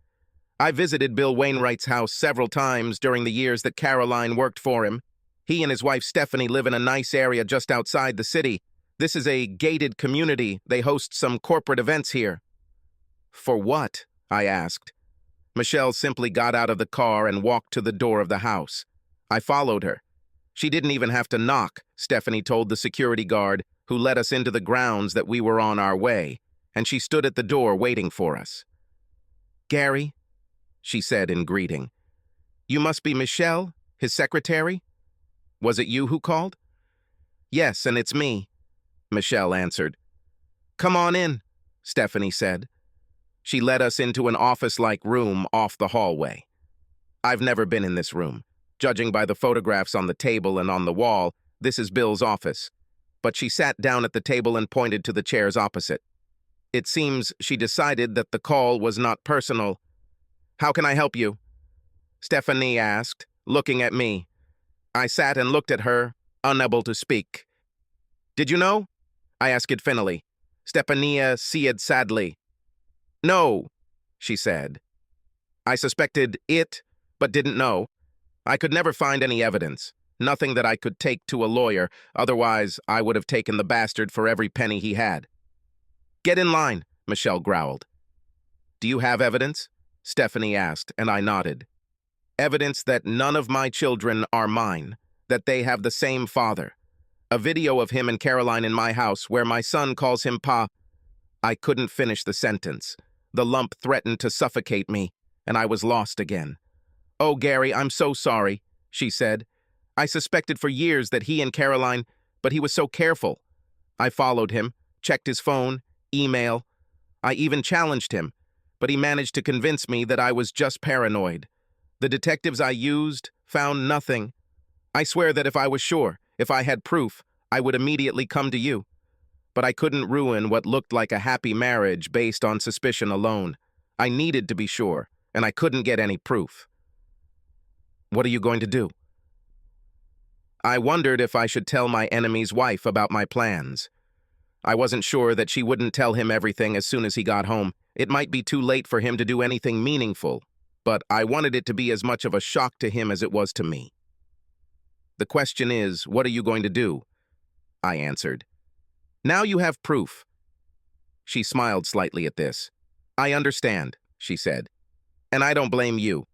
I visited Bill Wainwright's house several times during the years that Caroline worked for him. He and his wife Stephanie live in a nice area just outside the city. This is a gated community. They host some corporate events here. "For what?" I asked. Michelle simply got out of the car and walked to the door of the house. I followed her. She didn't even have to knock, Stephanie told the security guard, who led us into the grounds, that we were on our way, and she stood at the door waiting for us. "Gary," she said in greeting. "You must be Michelle, his secretary? Was it you who called?" "Yes, and it's me," Michelle answered. "Come on in," Stephanie said. She led us into an office-like room off the hallway. I've never been in this room. Judging by the photographs on the table and on the wall, this is Bill's office. But she sat down at the table and pointed to the chairs opposite. It seems she decided that the call was not personal. "How can I help you?" Stephanie asked, looking at me. I sat and looked at her, unable to speak. "Did you know?" I asked it finally. Stephania sighed sadly. "No," she said. I suspected it, but didn't know. I could never find any evidence, nothing that I could take to a lawyer, otherwise I would have taken the bastard for every penny he had. "Get in line," Michelle growled. "Do you have evidence?" Stephanie asked, and I nodded. "Evidence that none of my children are mine, that they have the same father. A video of him and Caroline in my house where my son calls him Pa." I couldn't finish the sentence. The lump threatened to suffocate me, and I was lost again. "Oh, Gary, I'm so sorry," she said. "I suspected for years that he and Caroline, but he was so careful. I followed him, checked his phone, email. I even challenged him, but he managed to convince me that I was just paranoid. The detectives I used found nothing. I swear that if I was sure, if I had proof, I would immediately come to you. But I couldn't ruin what looked like a happy marriage based on suspicion alone. I needed to be sure, and I couldn't get any proof." "What are you going to do?" I wondered if I should tell my enemy's wife about my plans. I wasn't sure that she wouldn't tell him everything as soon as he got home. It might be too late for him to do anything meaningful, but I wanted it to be as much of a shock to him as it was to me. "The question is, what are you going to do?" I answered. "Now you have proof." She smiled slightly at this. "I understand," she said. "And I don't blame you."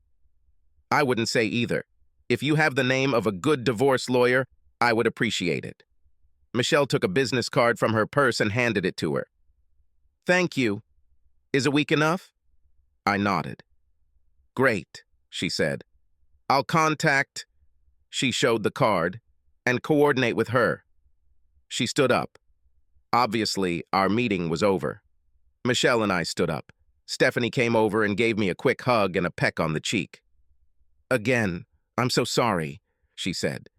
I wouldn't say either. If you have the name of a good divorce lawyer, I would appreciate it. Michelle took a business card from her purse and handed it to her. "Thank you. Is a week enough?" I nodded. "Great," she said. "I'll contact—" She showed the card, "and coordinate with her." She stood up. Obviously, our meeting was over. Michelle and I stood up. Stephanie came over and gave me a quick hug and a peck on the cheek. "Again, I'm so sorry," she said.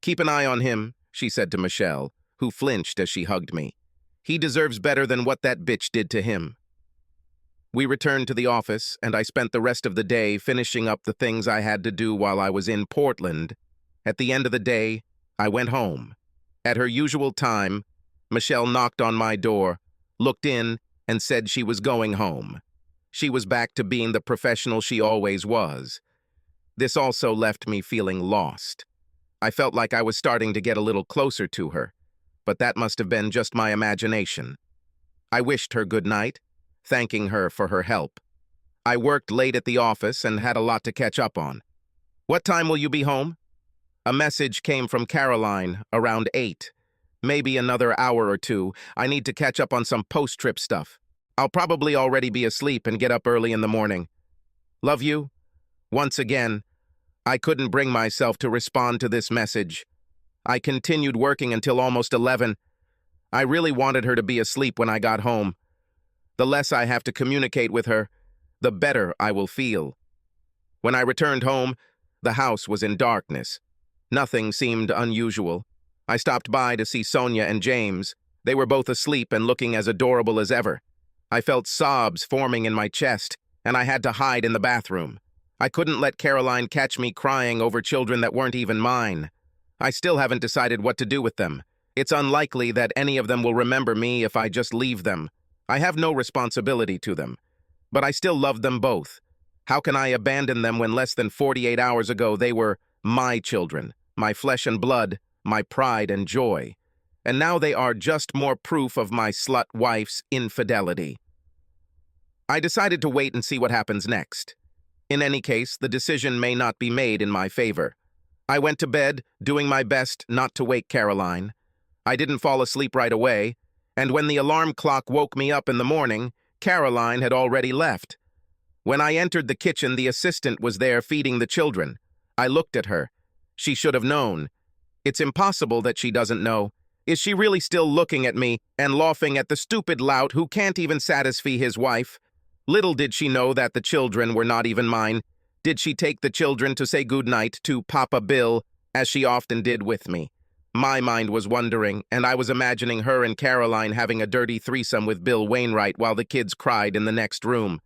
"Keep an eye on him," she said to Michelle, who flinched as she hugged me. "He deserves better than what that bitch did to him." We returned to the office, and I spent the rest of the day finishing up the things I had to do while I was in Portland. At the end of the day, I went home. At her usual time, Michelle knocked on my door, looked in, and said she was going home. She was back to being the professional she always was. This also left me feeling lost. I felt like I was starting to get a little closer to her, but that must have been just my imagination. I wished her good night, thanking her for her help. I worked late at the office and had a lot to catch up on. "What time will you be home?" A message came from Caroline around 8. "Maybe another hour or two. I need to catch up on some post-trip stuff. I'll probably already be asleep and get up early in the morning. Love you." Once again, I couldn't bring myself to respond to this message. I continued working until almost 11. I really wanted her to be asleep when I got home. The less I have to communicate with her, the better I will feel. When I returned home, the house was in darkness. Nothing seemed unusual. I stopped by to see Sonia and James. They were both asleep and looking as adorable as ever. I felt sobs forming in my chest, and I had to hide in the bathroom. I couldn't let Caroline catch me crying over children that weren't even mine. I still haven't decided what to do with them. It's unlikely that any of them will remember me if I just leave them. I have no responsibility to them. But I still love them both. How can I abandon them when less than 48 hours ago they were my children, my flesh and blood, my pride and joy? And now they are just more proof of my slut wife's infidelity. I decided to wait and see what happens next. In any case, the decision may not be made in my favor. I went to bed, doing my best not to wake Caroline. I didn't fall asleep right away, and when the alarm clock woke me up in the morning, Caroline had already left. When I entered the kitchen, the assistant was there feeding the children. I looked at her. She should have known. It's impossible that she doesn't know. Is she really still looking at me and laughing at the stupid lout who can't even satisfy his wife? Little did she know that the children were not even mine. Did she take the children to say goodnight to Papa Bill, as she often did with me? My mind was wondering, and I was imagining her and Caroline having a dirty threesome with Bill Wainwright while the kids cried in the next room.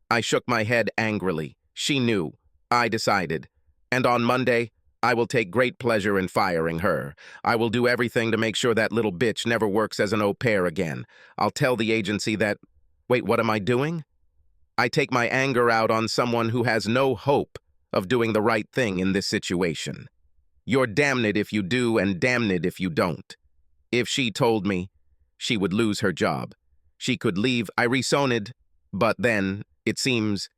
I shook my head angrily. She knew. I decided. And on Monday, I will take great pleasure in firing her. I will do everything to make sure that little bitch never works as an au pair again. I'll tell the agency that... Wait, what am I doing? I take my anger out on someone who has no hope of doing the right thing in this situation. You're damned if you do and damned if you don't. If she told me, she would lose her job. She could leave, I reasoned, but then, it seems,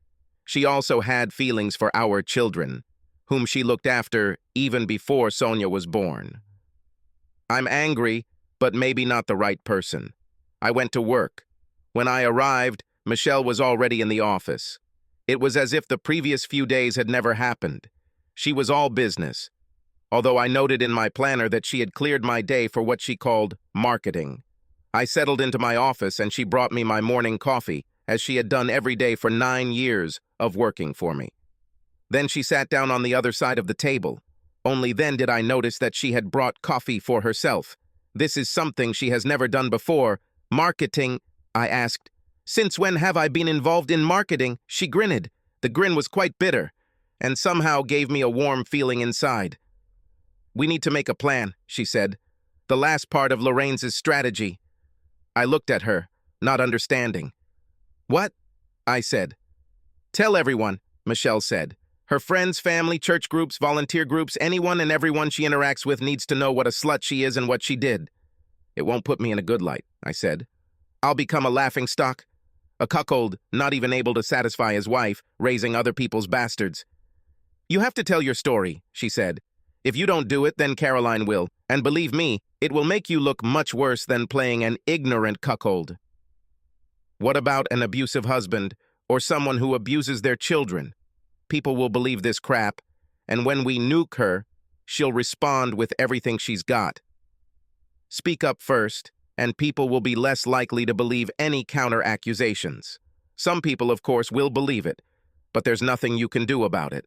she also had feelings for our children, whom she looked after even before Sonia was born. I'm angry, but maybe not the right person. I went to work. When I arrived, Michelle was already in the office. It was as if the previous few days had never happened. She was all business, although I noted in my planner that she had cleared my day for what she called marketing. I settled into my office and she brought me my morning coffee, as she had done every day for 9 years of working for me. Then she sat down on the other side of the table. Only then did I notice that she had brought coffee for herself. This is something she has never done before. Marketing, I asked. Since when have I been involved in marketing? She grinned. The grin was quite bitter, and somehow gave me a warm feeling inside. We need to make a plan, she said. The last part of Lorraine's strategy. I looked at her, not understanding. What? I said. Tell everyone, Michelle said. Her friends, family, church groups, volunteer groups, anyone and everyone she interacts with needs to know what a slut she is and what she did. It won't put me in a good light, I said. I'll become a laughingstock. A cuckold, not even able to satisfy his wife, raising other people's bastards. You have to tell your story, she said. If you don't do it, then Caroline will. And believe me, it will make you look much worse than playing an ignorant cuckold. What about an abusive husband, or someone who abuses their children? People will believe this crap, and when we nuke her, she'll respond with everything she's got. Speak up first, and people will be less likely to believe any counter-accusations. Some people, of course, will believe it, but there's nothing you can do about it.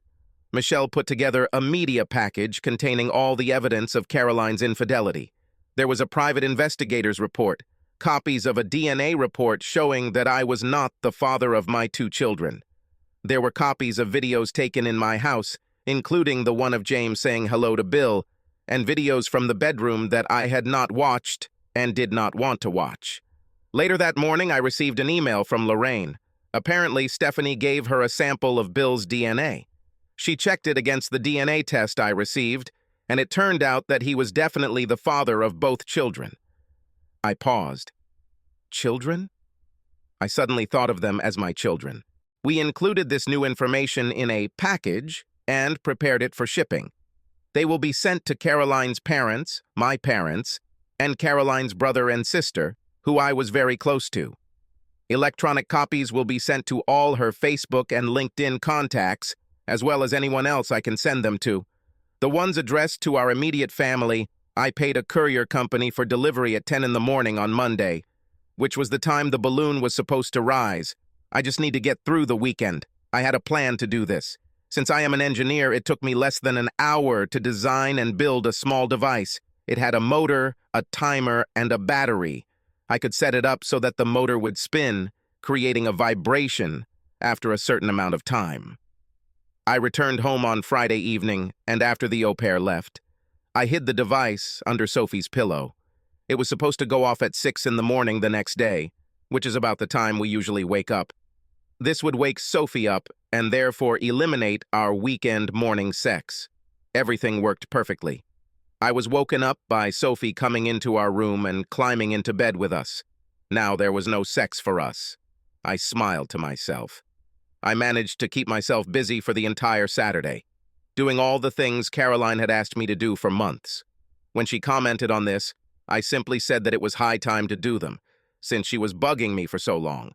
Michelle put together a media package containing all the evidence of Caroline's infidelity. There was a private investigator's report, copies of a DNA report showing that I was not the father of my 2 children. There were copies of videos taken in my house, including the one of James saying hello to Bill, and videos from the bedroom that I had not watched and did not want to watch. Later that morning, I received an email from Lorraine. Apparently, Stephanie gave her a sample of Bill's DNA. She checked it against the DNA test I received, and it turned out that he was definitely the father of both children. I paused. Children? I suddenly thought of them as my children. We included this new information in a package and prepared it for shipping. They will be sent to Caroline's parents, my parents, and Caroline's brother and sister, who I was very close to. Electronic copies will be sent to all her Facebook and LinkedIn contacts, as well as anyone else I can send them to. The ones addressed to our immediate family, I paid a courier company for delivery at 10 in the morning on Monday, which was the time the balloon was supposed to rise. I just need to get through the weekend. I had a plan to do this. Since I am an engineer, it took me less than an hour to design and build a small device. It had a motor, a timer, and a battery. I could set it up so that the motor would spin, creating a vibration after a certain amount of time. I returned home on Friday evening, and after the au pair left, I hid the device under Sophie's pillow. It was supposed to go off at 6 in the morning the next day, which is about the time we usually wake up. This would wake Sophie up and therefore eliminate our weekend morning sex. Everything worked perfectly. I was woken up by Sophie coming into our room and climbing into bed with us. Now there was no sex for us. I smiled to myself. I managed to keep myself busy for the entire Saturday, doing all the things Caroline had asked me to do for months. When she commented on this, I simply said that it was high time to do them, since she was bugging me for so long.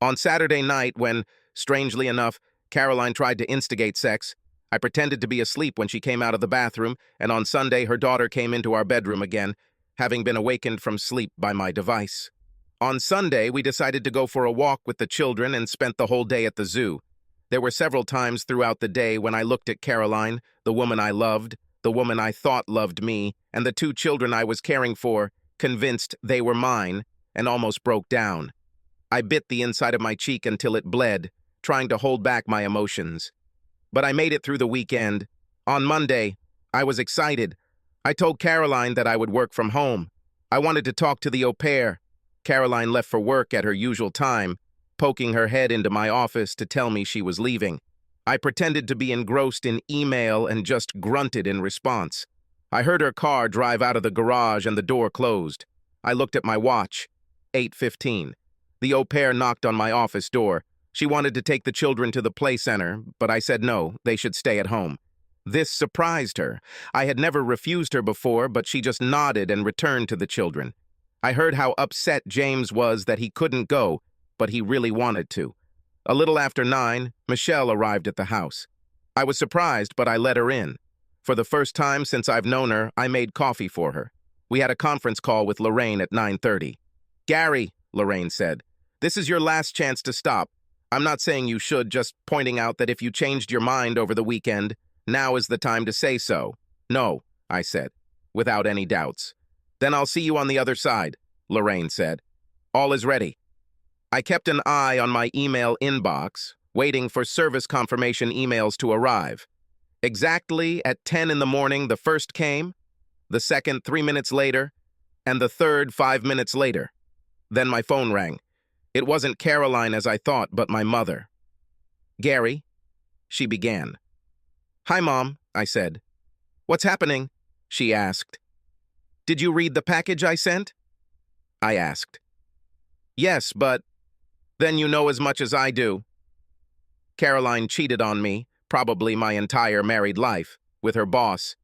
On Saturday night, when, strangely enough, Caroline tried to instigate sex, I pretended to be asleep when she came out of the bathroom, and on Sunday her daughter came into our bedroom again, having been awakened from sleep by my device. On Sunday, we decided to go for a walk with the children and spent the whole day at the zoo. There were several times throughout the day when I looked at Caroline, the woman I loved, the woman I thought loved me, and the two children I was caring for, convinced they were mine, and almost broke down. I bit the inside of my cheek until it bled, trying to hold back my emotions. But I made it through the weekend. On Monday, I was excited. I told Caroline that I would work from home. I wanted to talk to the au pair. Caroline left for work at her usual time, poking her head into my office to tell me she was leaving. I pretended to be engrossed in email and just grunted in response. I heard her car drive out of the garage and the door closed. I looked at my watch. 8:15. The au pair knocked on my office door. She wanted to take the children to the play center, but I said no, they should stay at home. This surprised her. I had never refused her before, but she just nodded and returned to the children. I heard how upset James was that he couldn't go, but he really wanted to. A little after 9, Michelle arrived at the house. I was surprised, but I let her in. For the first time since I've known her, I made coffee for her. We had a conference call with Lorraine at 9:30. "Gary," Lorraine said, "this is your last chance to stop. I'm not saying you should, just pointing out that if you changed your mind over the weekend, now is the time to say so." "No," I said, without any doubts. "Then I'll see you on the other side," Lorraine said. "All is ready." I kept an eye on my email inbox, waiting for service confirmation emails to arrive. Exactly at 10 in the morning, the first came, the second 3 minutes later, and the third 5 minutes later. Then my phone rang. It wasn't Caroline as I thought, but my mother. "Gary," she began. "Hi, Mom," I said. "What's happening?" she asked. "Did you read the package I sent?" I asked. "Yes, but then you know as much as I do." Caroline cheated on me, probably my entire married life, with her boss.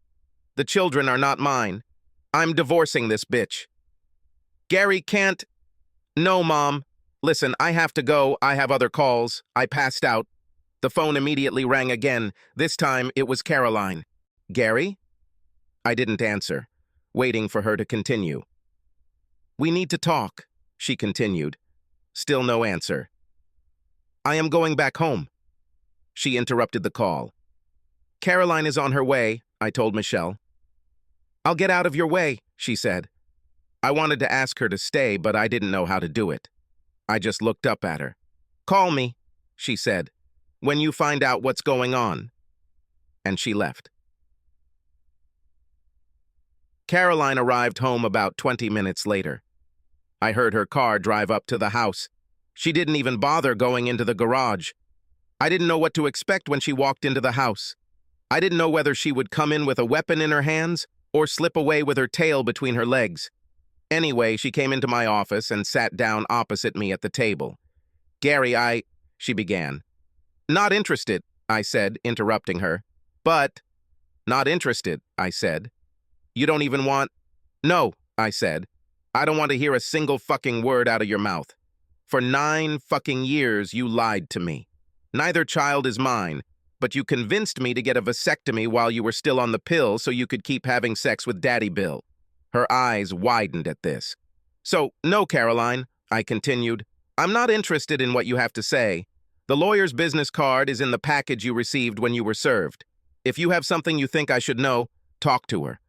The children are not mine. I'm divorcing this bitch. "Gary can't." "No, Mom. Listen, I have to go. I have other calls." I passed out. The phone immediately rang again. This time it was Caroline. "Gary?" I didn't answer, waiting for her to continue. "We need to talk," she continued. Still no answer. "I am going back home." She interrupted the call. "Caroline is on her way," I told Michelle. "I'll get out of your way," she said. I wanted to ask her to stay, but I didn't know how to do it. I just looked up at her. "Call me," she said, "when you find out what's going on." And she left. Caroline arrived home about 20 minutes later. I heard her car drive up to the house. She didn't even bother going into the garage. I didn't know what to expect when she walked into the house. I didn't know whether she would come in with a weapon in her hands or slip away with her tail between her legs. Anyway, she came into my office and sat down opposite me at the table. "Gary, she began. "Not interested," I said, interrupting her. "But—" "Not interested," I said. "You don't even want—" "No," I said. "I don't want to hear a single fucking word out of your mouth. For 9 fucking years, you lied to me. Neither child is mine, but you convinced me to get a vasectomy while you were still on the pill so you could keep having sex with Daddy Bill." Her eyes widened at this. "So, no, Caroline," I continued. "I'm not interested in what you have to say. The lawyer's business card is in the package you received when you were served. If you have something you think I should know, talk to her."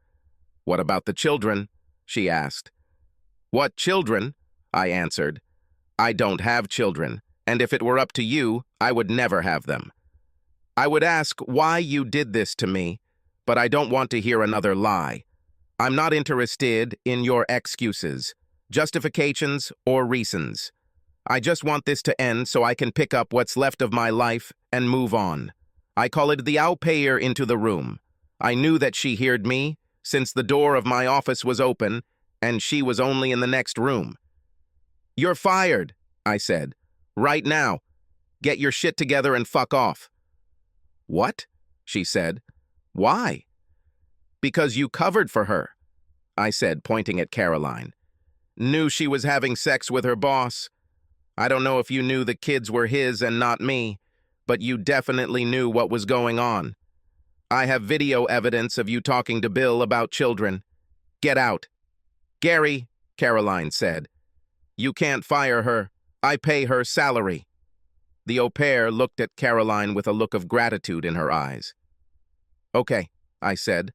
"What about the children?" she asked. "What children?" I answered. "I don't have children, and if it were up to you, I would never have them. I would ask why you did this to me, but I don't want to hear another lie. I'm not interested in your excuses, justifications, or reasons. I just want this to end so I can pick up what's left of my life and move on. I call it the I'll pay her into the room. I knew that she heard me, since the door of my office was open, and she was only in the next room. You're fired, I said. Right now. Get your shit together and fuck off. What? She said. Why? Because you covered for her, I said, pointing at Caroline. Knew she was having sex with her boss. I don't know if you knew the kids were his and not me, but you definitely knew what was going on. I have video evidence of you talking to Bill about children. Get out. Gary, Caroline said. You can't fire her. I pay her salary. The au pair looked at Caroline with a look of gratitude in her eyes. Okay, I said.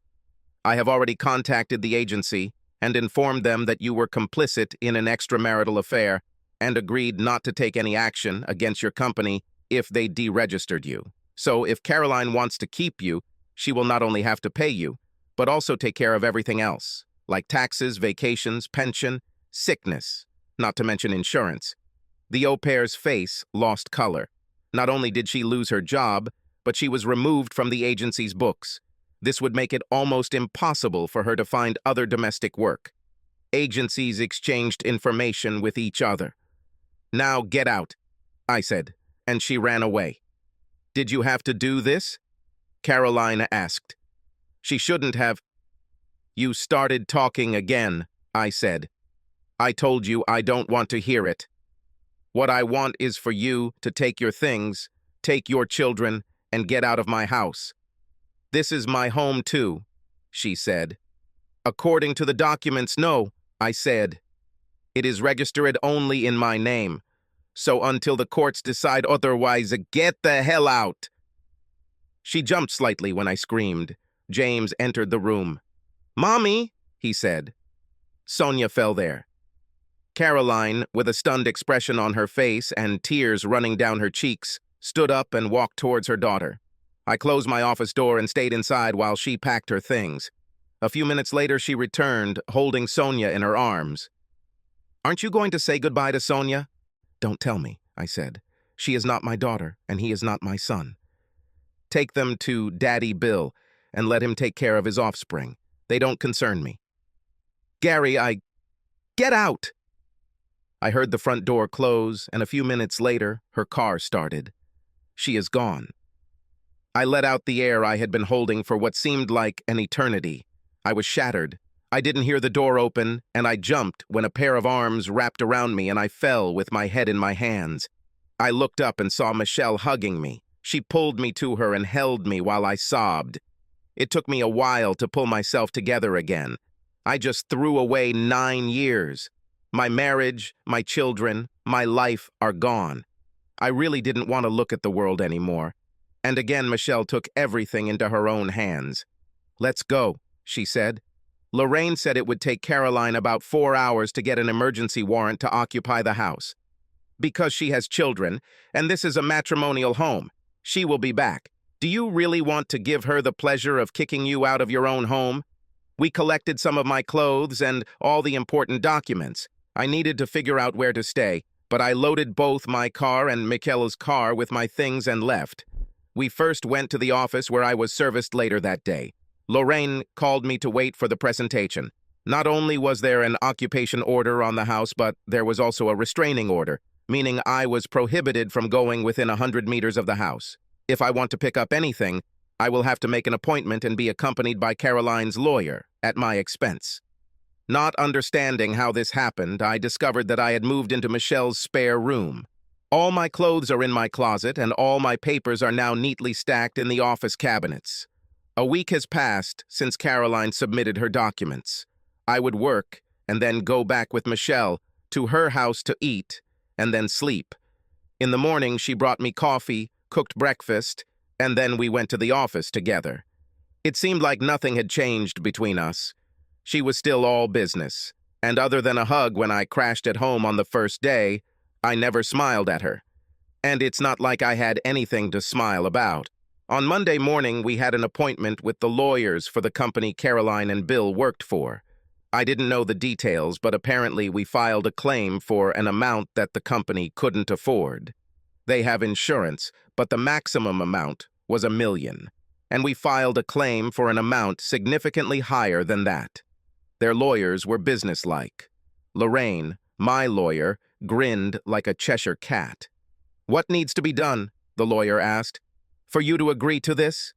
I have already contacted the agency and informed them that you were complicit in an extramarital affair and agreed not to take any action against your company if they deregistered you. So if Caroline wants to keep you, she will not only have to pay you, but also take care of everything else, like taxes, vacations, pension, sickness, not to mention insurance. The au pair's face lost color. Not only did she lose her job, but she was removed from the agency's books. This would make it almost impossible for her to find other domestic work. Agencies exchanged information with each other. Now get out, I said, and she ran away. Did you have to do this? Caroline asked. She shouldn't have. You started talking again, I said. I told you I don't want to hear it. What I want is for you to take your things, take your children, and get out of my house. This is my home too, she said. According to the documents, no, I said. It is registered only in my name. So until the courts decide otherwise, get the hell out. She jumped slightly when I screamed. James entered the room. Mommy, he said. Sonia fell there. Caroline, with a stunned expression on her face and tears running down her cheeks, stood up and walked towards her daughter. I closed my office door and stayed inside while she packed her things. A few minutes later, she returned, holding Sonia in her arms. Aren't you going to say goodbye to Sonia? Don't tell me, I said. She is not my daughter, and he is not my son. Take them to Daddy Bill, and let him take care of his offspring. They don't concern me. Gary, Get out! I heard the front door close, and a few minutes later, her car started. She is gone. I let out the air I had been holding for what seemed like an eternity. I was shattered. I didn't hear the door open, and I jumped when a pair of arms wrapped around me and I fell with my head in my hands. I looked up and saw Michelle hugging me. She pulled me to her and held me while I sobbed. It took me a while to pull myself together again. I just threw away 9 years. My marriage, my children, my life are gone. I really didn't want to look at the world anymore. And again, Michelle took everything into her own hands. Let's go, she said. Lorraine said it would take Caroline about 4 hours to get an emergency warrant to occupy the house. Because she has children, and this is a matrimonial home. She will be back. Do you really want to give her the pleasure of kicking you out of your own home? We collected some of my clothes and all the important documents. I needed to figure out where to stay, but I loaded both my car and Michaela's car with my things and left. We first went to the office where I was serviced later that day. Lorraine called me to wait for the presentation. Not only was there an occupation order on the house, but there was also a restraining order, meaning I was prohibited from going within 100 meters of the house. If I want to pick up anything, I will have to make an appointment and be accompanied by Caroline's lawyer at my expense. Not understanding how this happened, I discovered that I had moved into Michelle's spare room. All my clothes are in my closet, and all my papers are now neatly stacked in the office cabinets. A week has passed since Caroline submitted her documents. I would work and then go back with Michelle to her house to eat and then sleep. In the morning, she brought me coffee, cooked breakfast, and then we went to the office together. It seemed like nothing had changed between us. She was still all business, and other than a hug when I crashed at home on the first day, I never smiled at her. And it's not like I had anything to smile about. On Monday morning, we had an appointment with the lawyers for the company Caroline and Bill worked for. I didn't know the details, but apparently we filed a claim for an amount that the company couldn't afford. They have insurance, but the maximum amount was $1 million, and we filed a claim for an amount significantly higher than that. Their lawyers were businesslike. Lorraine, my lawyer, grinned like a Cheshire cat. "What needs to be done?" the lawyer asked. "For you to agree to this?"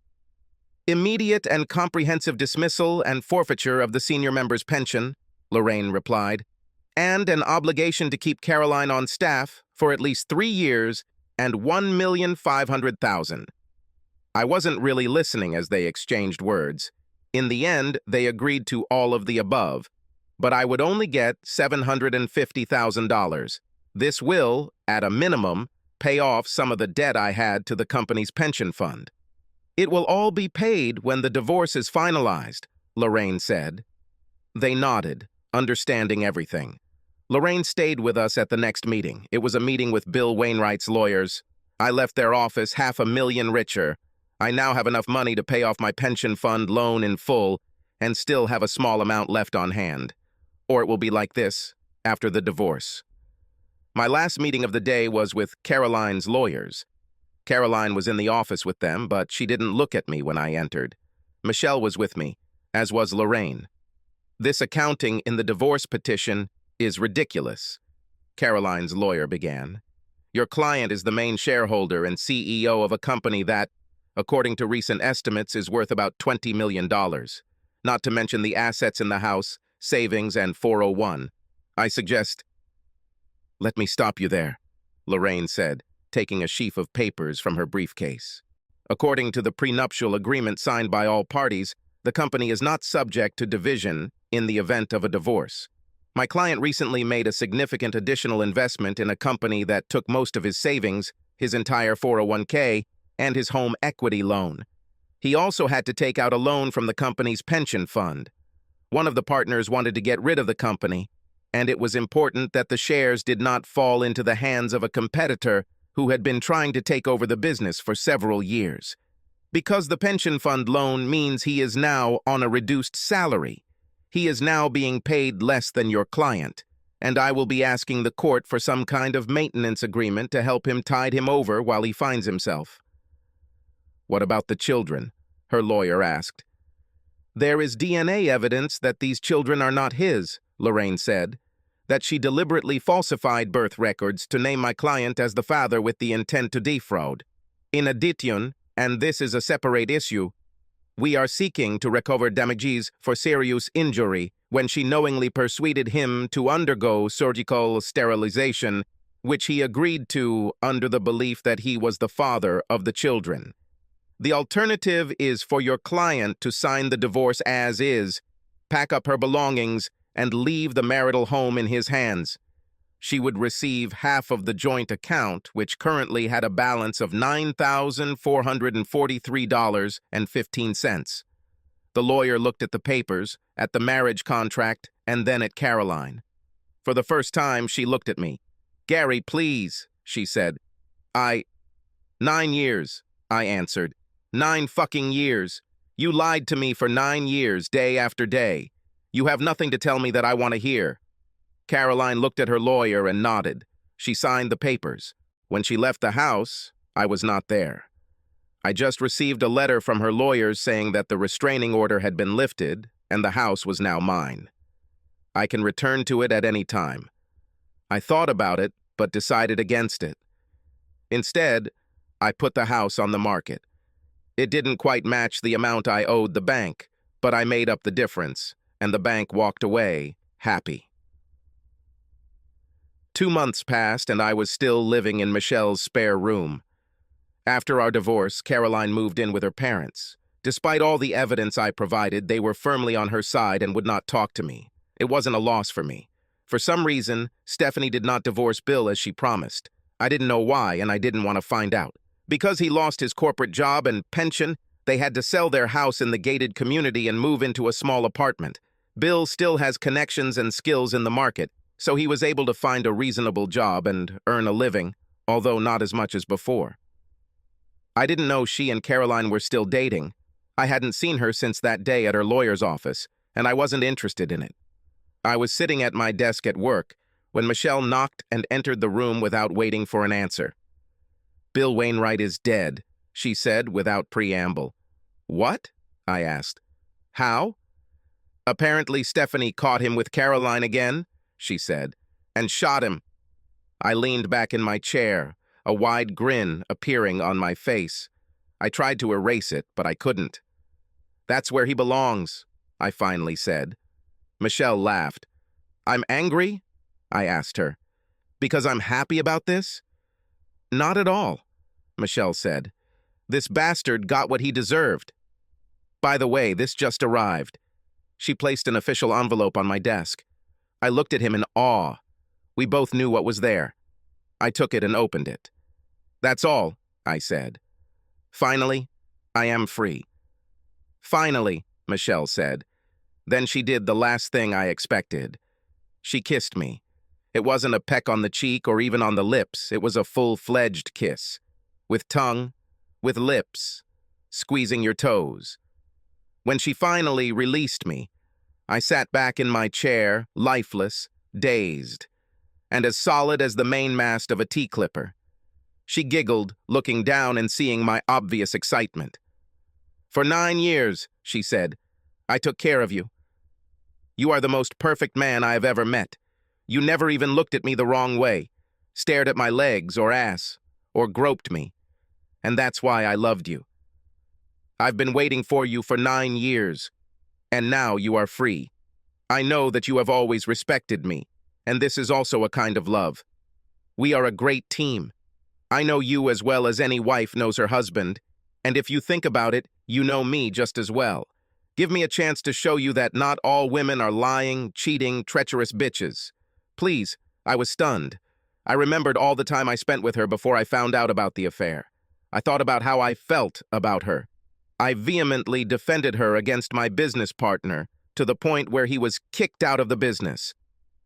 "Immediate and comprehensive dismissal and forfeiture of the senior member's pension," Lorraine replied, "and an obligation to keep Caroline on staff for at least 3 years and $1,500,000. I wasn't really listening as they exchanged words. In the end, they agreed to all of the above, but I would only get $750,000. This will, at a minimum, pay off some of the debt I had to the company's pension fund. "It will all be paid when the divorce is finalized," Lorraine said. They nodded, understanding everything. Lorraine stayed with us at the next meeting. It was a meeting with Bill Wainwright's lawyers. I left their office $500,000 richer. I now have enough money to pay off my pension fund loan in full and still have a small amount left on hand. Or it will be like this after the divorce. My last meeting of the day was with Caroline's lawyers. Caroline was in the office with them, but she didn't look at me when I entered. Michelle was with me, as was Lorraine. "This accounting in the divorce petition is ridiculous," Caroline's lawyer began. "Your client is the main shareholder and CEO of a company that, according to recent estimates, is worth about $20 million, not to mention the assets in the house, savings, and 401. I suggest—" "Let me stop you there," Lorraine said, taking a sheaf of papers from her briefcase. "According to the prenuptial agreement signed by all parties, the company is not subject to division in the event of a divorce. My client recently made a significant additional investment in a company that took most of his savings, his entire 401k, and his home equity loan. He also had to take out a loan from the company's pension fund. One of the partners wanted to get rid of the company, and it was important that the shares did not fall into the hands of a competitor who had been trying to take over the business for several years. Because the pension fund loan means he is now on a reduced salary. He is now being paid less than your client, and I will be asking the court for some kind of maintenance agreement to help him tide him over while he finds himself." "What about the children?" her lawyer asked. "There is DNA evidence that these children are not his," Lorraine said, "that she deliberately falsified birth records to name my client as the father with the intent to defraud. In addition, and this is a separate issue, we are seeking to recover damages for serious injury when she knowingly persuaded him to undergo surgical sterilization, which he agreed to under the belief that he was the father of the children. The alternative is for your client to sign the divorce as is, pack up her belongings, and leave the marital home in his hands. She would receive half of the joint account, which currently had a balance of $9,443.15. The lawyer looked at the papers, at the marriage contract, and then at Caroline. For the first time, she looked at me. "Gary, please," she said. 9 years, I answered. 9 fucking years. You lied to me for 9 years, day after day. You have nothing to tell me that I want to hear." Caroline looked at her lawyer and nodded. She signed the papers. When she left the house, I was not there. I just received a letter from her lawyers saying that the restraining order had been lifted and the house was now mine. I can return to it at any time. I thought about it, but decided against it. Instead, I put the house on the market. It didn't quite match the amount I owed the bank, but I made up the difference, and the bank walked away, happy. 2 months passed, and I was still living in Michelle's spare room. After our divorce, Caroline moved in with her parents. Despite all the evidence I provided, they were firmly on her side and would not talk to me. It wasn't a loss for me. For some reason, Stephanie did not divorce Bill as she promised. I didn't know why, and I didn't want to find out. Because he lost his corporate job and pension, they had to sell their house in the gated community and move into a small apartment. Bill still has connections and skills in the market, so he was able to find a reasonable job and earn a living, although not as much as before. I didn't know she and Caroline were still dating. I hadn't seen her since that day at her lawyer's office, and I wasn't interested in it. I was sitting at my desk at work when Michelle knocked and entered the room without waiting for an answer. "Bill Wainwright is dead," she said without preamble. "What?" I asked. "How?" "Apparently Stephanie caught him with Caroline again," she said, "and shot him." I leaned back in my chair, a wide grin appearing on my face. I tried to erase it, but I couldn't. "That's where he belongs," I finally said. Michelle laughed. "I'm angry?" I asked her. "Because I'm happy about this?" "Not at all," Michelle said. "This bastard got what he deserved. By the way, this just arrived." She placed an official envelope on my desk. I looked at him in awe. We both knew what was there. I took it and opened it. "That's all," I said. "Finally, I am free." "Finally," Michelle said. Then she did the last thing I expected. She kissed me. It wasn't a peck on the cheek or even on the lips. It was a full-fledged kiss. With tongue, with lips, squeezing your toes. When she finally released me, I sat back in my chair, lifeless, dazed, and as solid as the mainmast of a T-clipper. She giggled, looking down and seeing my obvious excitement. "For 9 years," she said, "I took care of you. You are the most perfect man I have ever met. You never even looked at me the wrong way, stared at my legs or ass, or groped me. And that's why I loved you. I've been waiting for you for 9 years, and now you are free. I know that you have always respected me, and this is also a kind of love. We are a great team. I know you as well as any wife knows her husband, and if you think about it, you know me just as well. Give me a chance to show you that not all women are lying, cheating, treacherous bitches. Please." I was stunned. I remembered all the time I spent with her before I found out about the affair. I thought about how I felt about her. I vehemently defended her against my business partner to the point where he was kicked out of the business.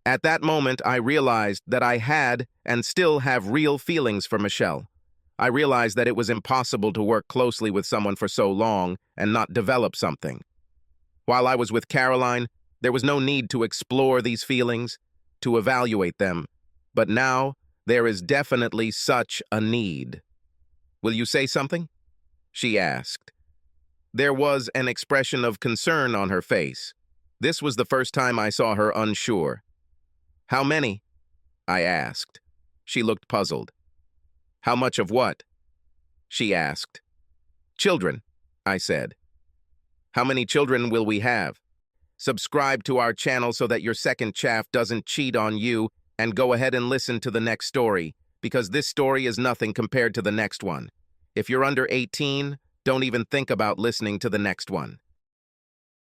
At that moment, I realized that I had and still have real feelings for Michelle. I realized that it was impossible to work closely with someone for so long and not develop something. While I was with Caroline, there was no need to explore these feelings, to evaluate them. But now, there is definitely such a need. "Will you say something?" she asked. There was an expression of concern on her face. This was the first time I saw her unsure. "How many?" I asked. She looked puzzled. "How much of what?" she asked. "Children," I said. "How many children will we have?" Subscribe to our channel so that your second chaff doesn't cheat on you, and go ahead and listen to the next story, because this story is nothing compared to the next one. If you're under 18, don't even think about listening to the next one.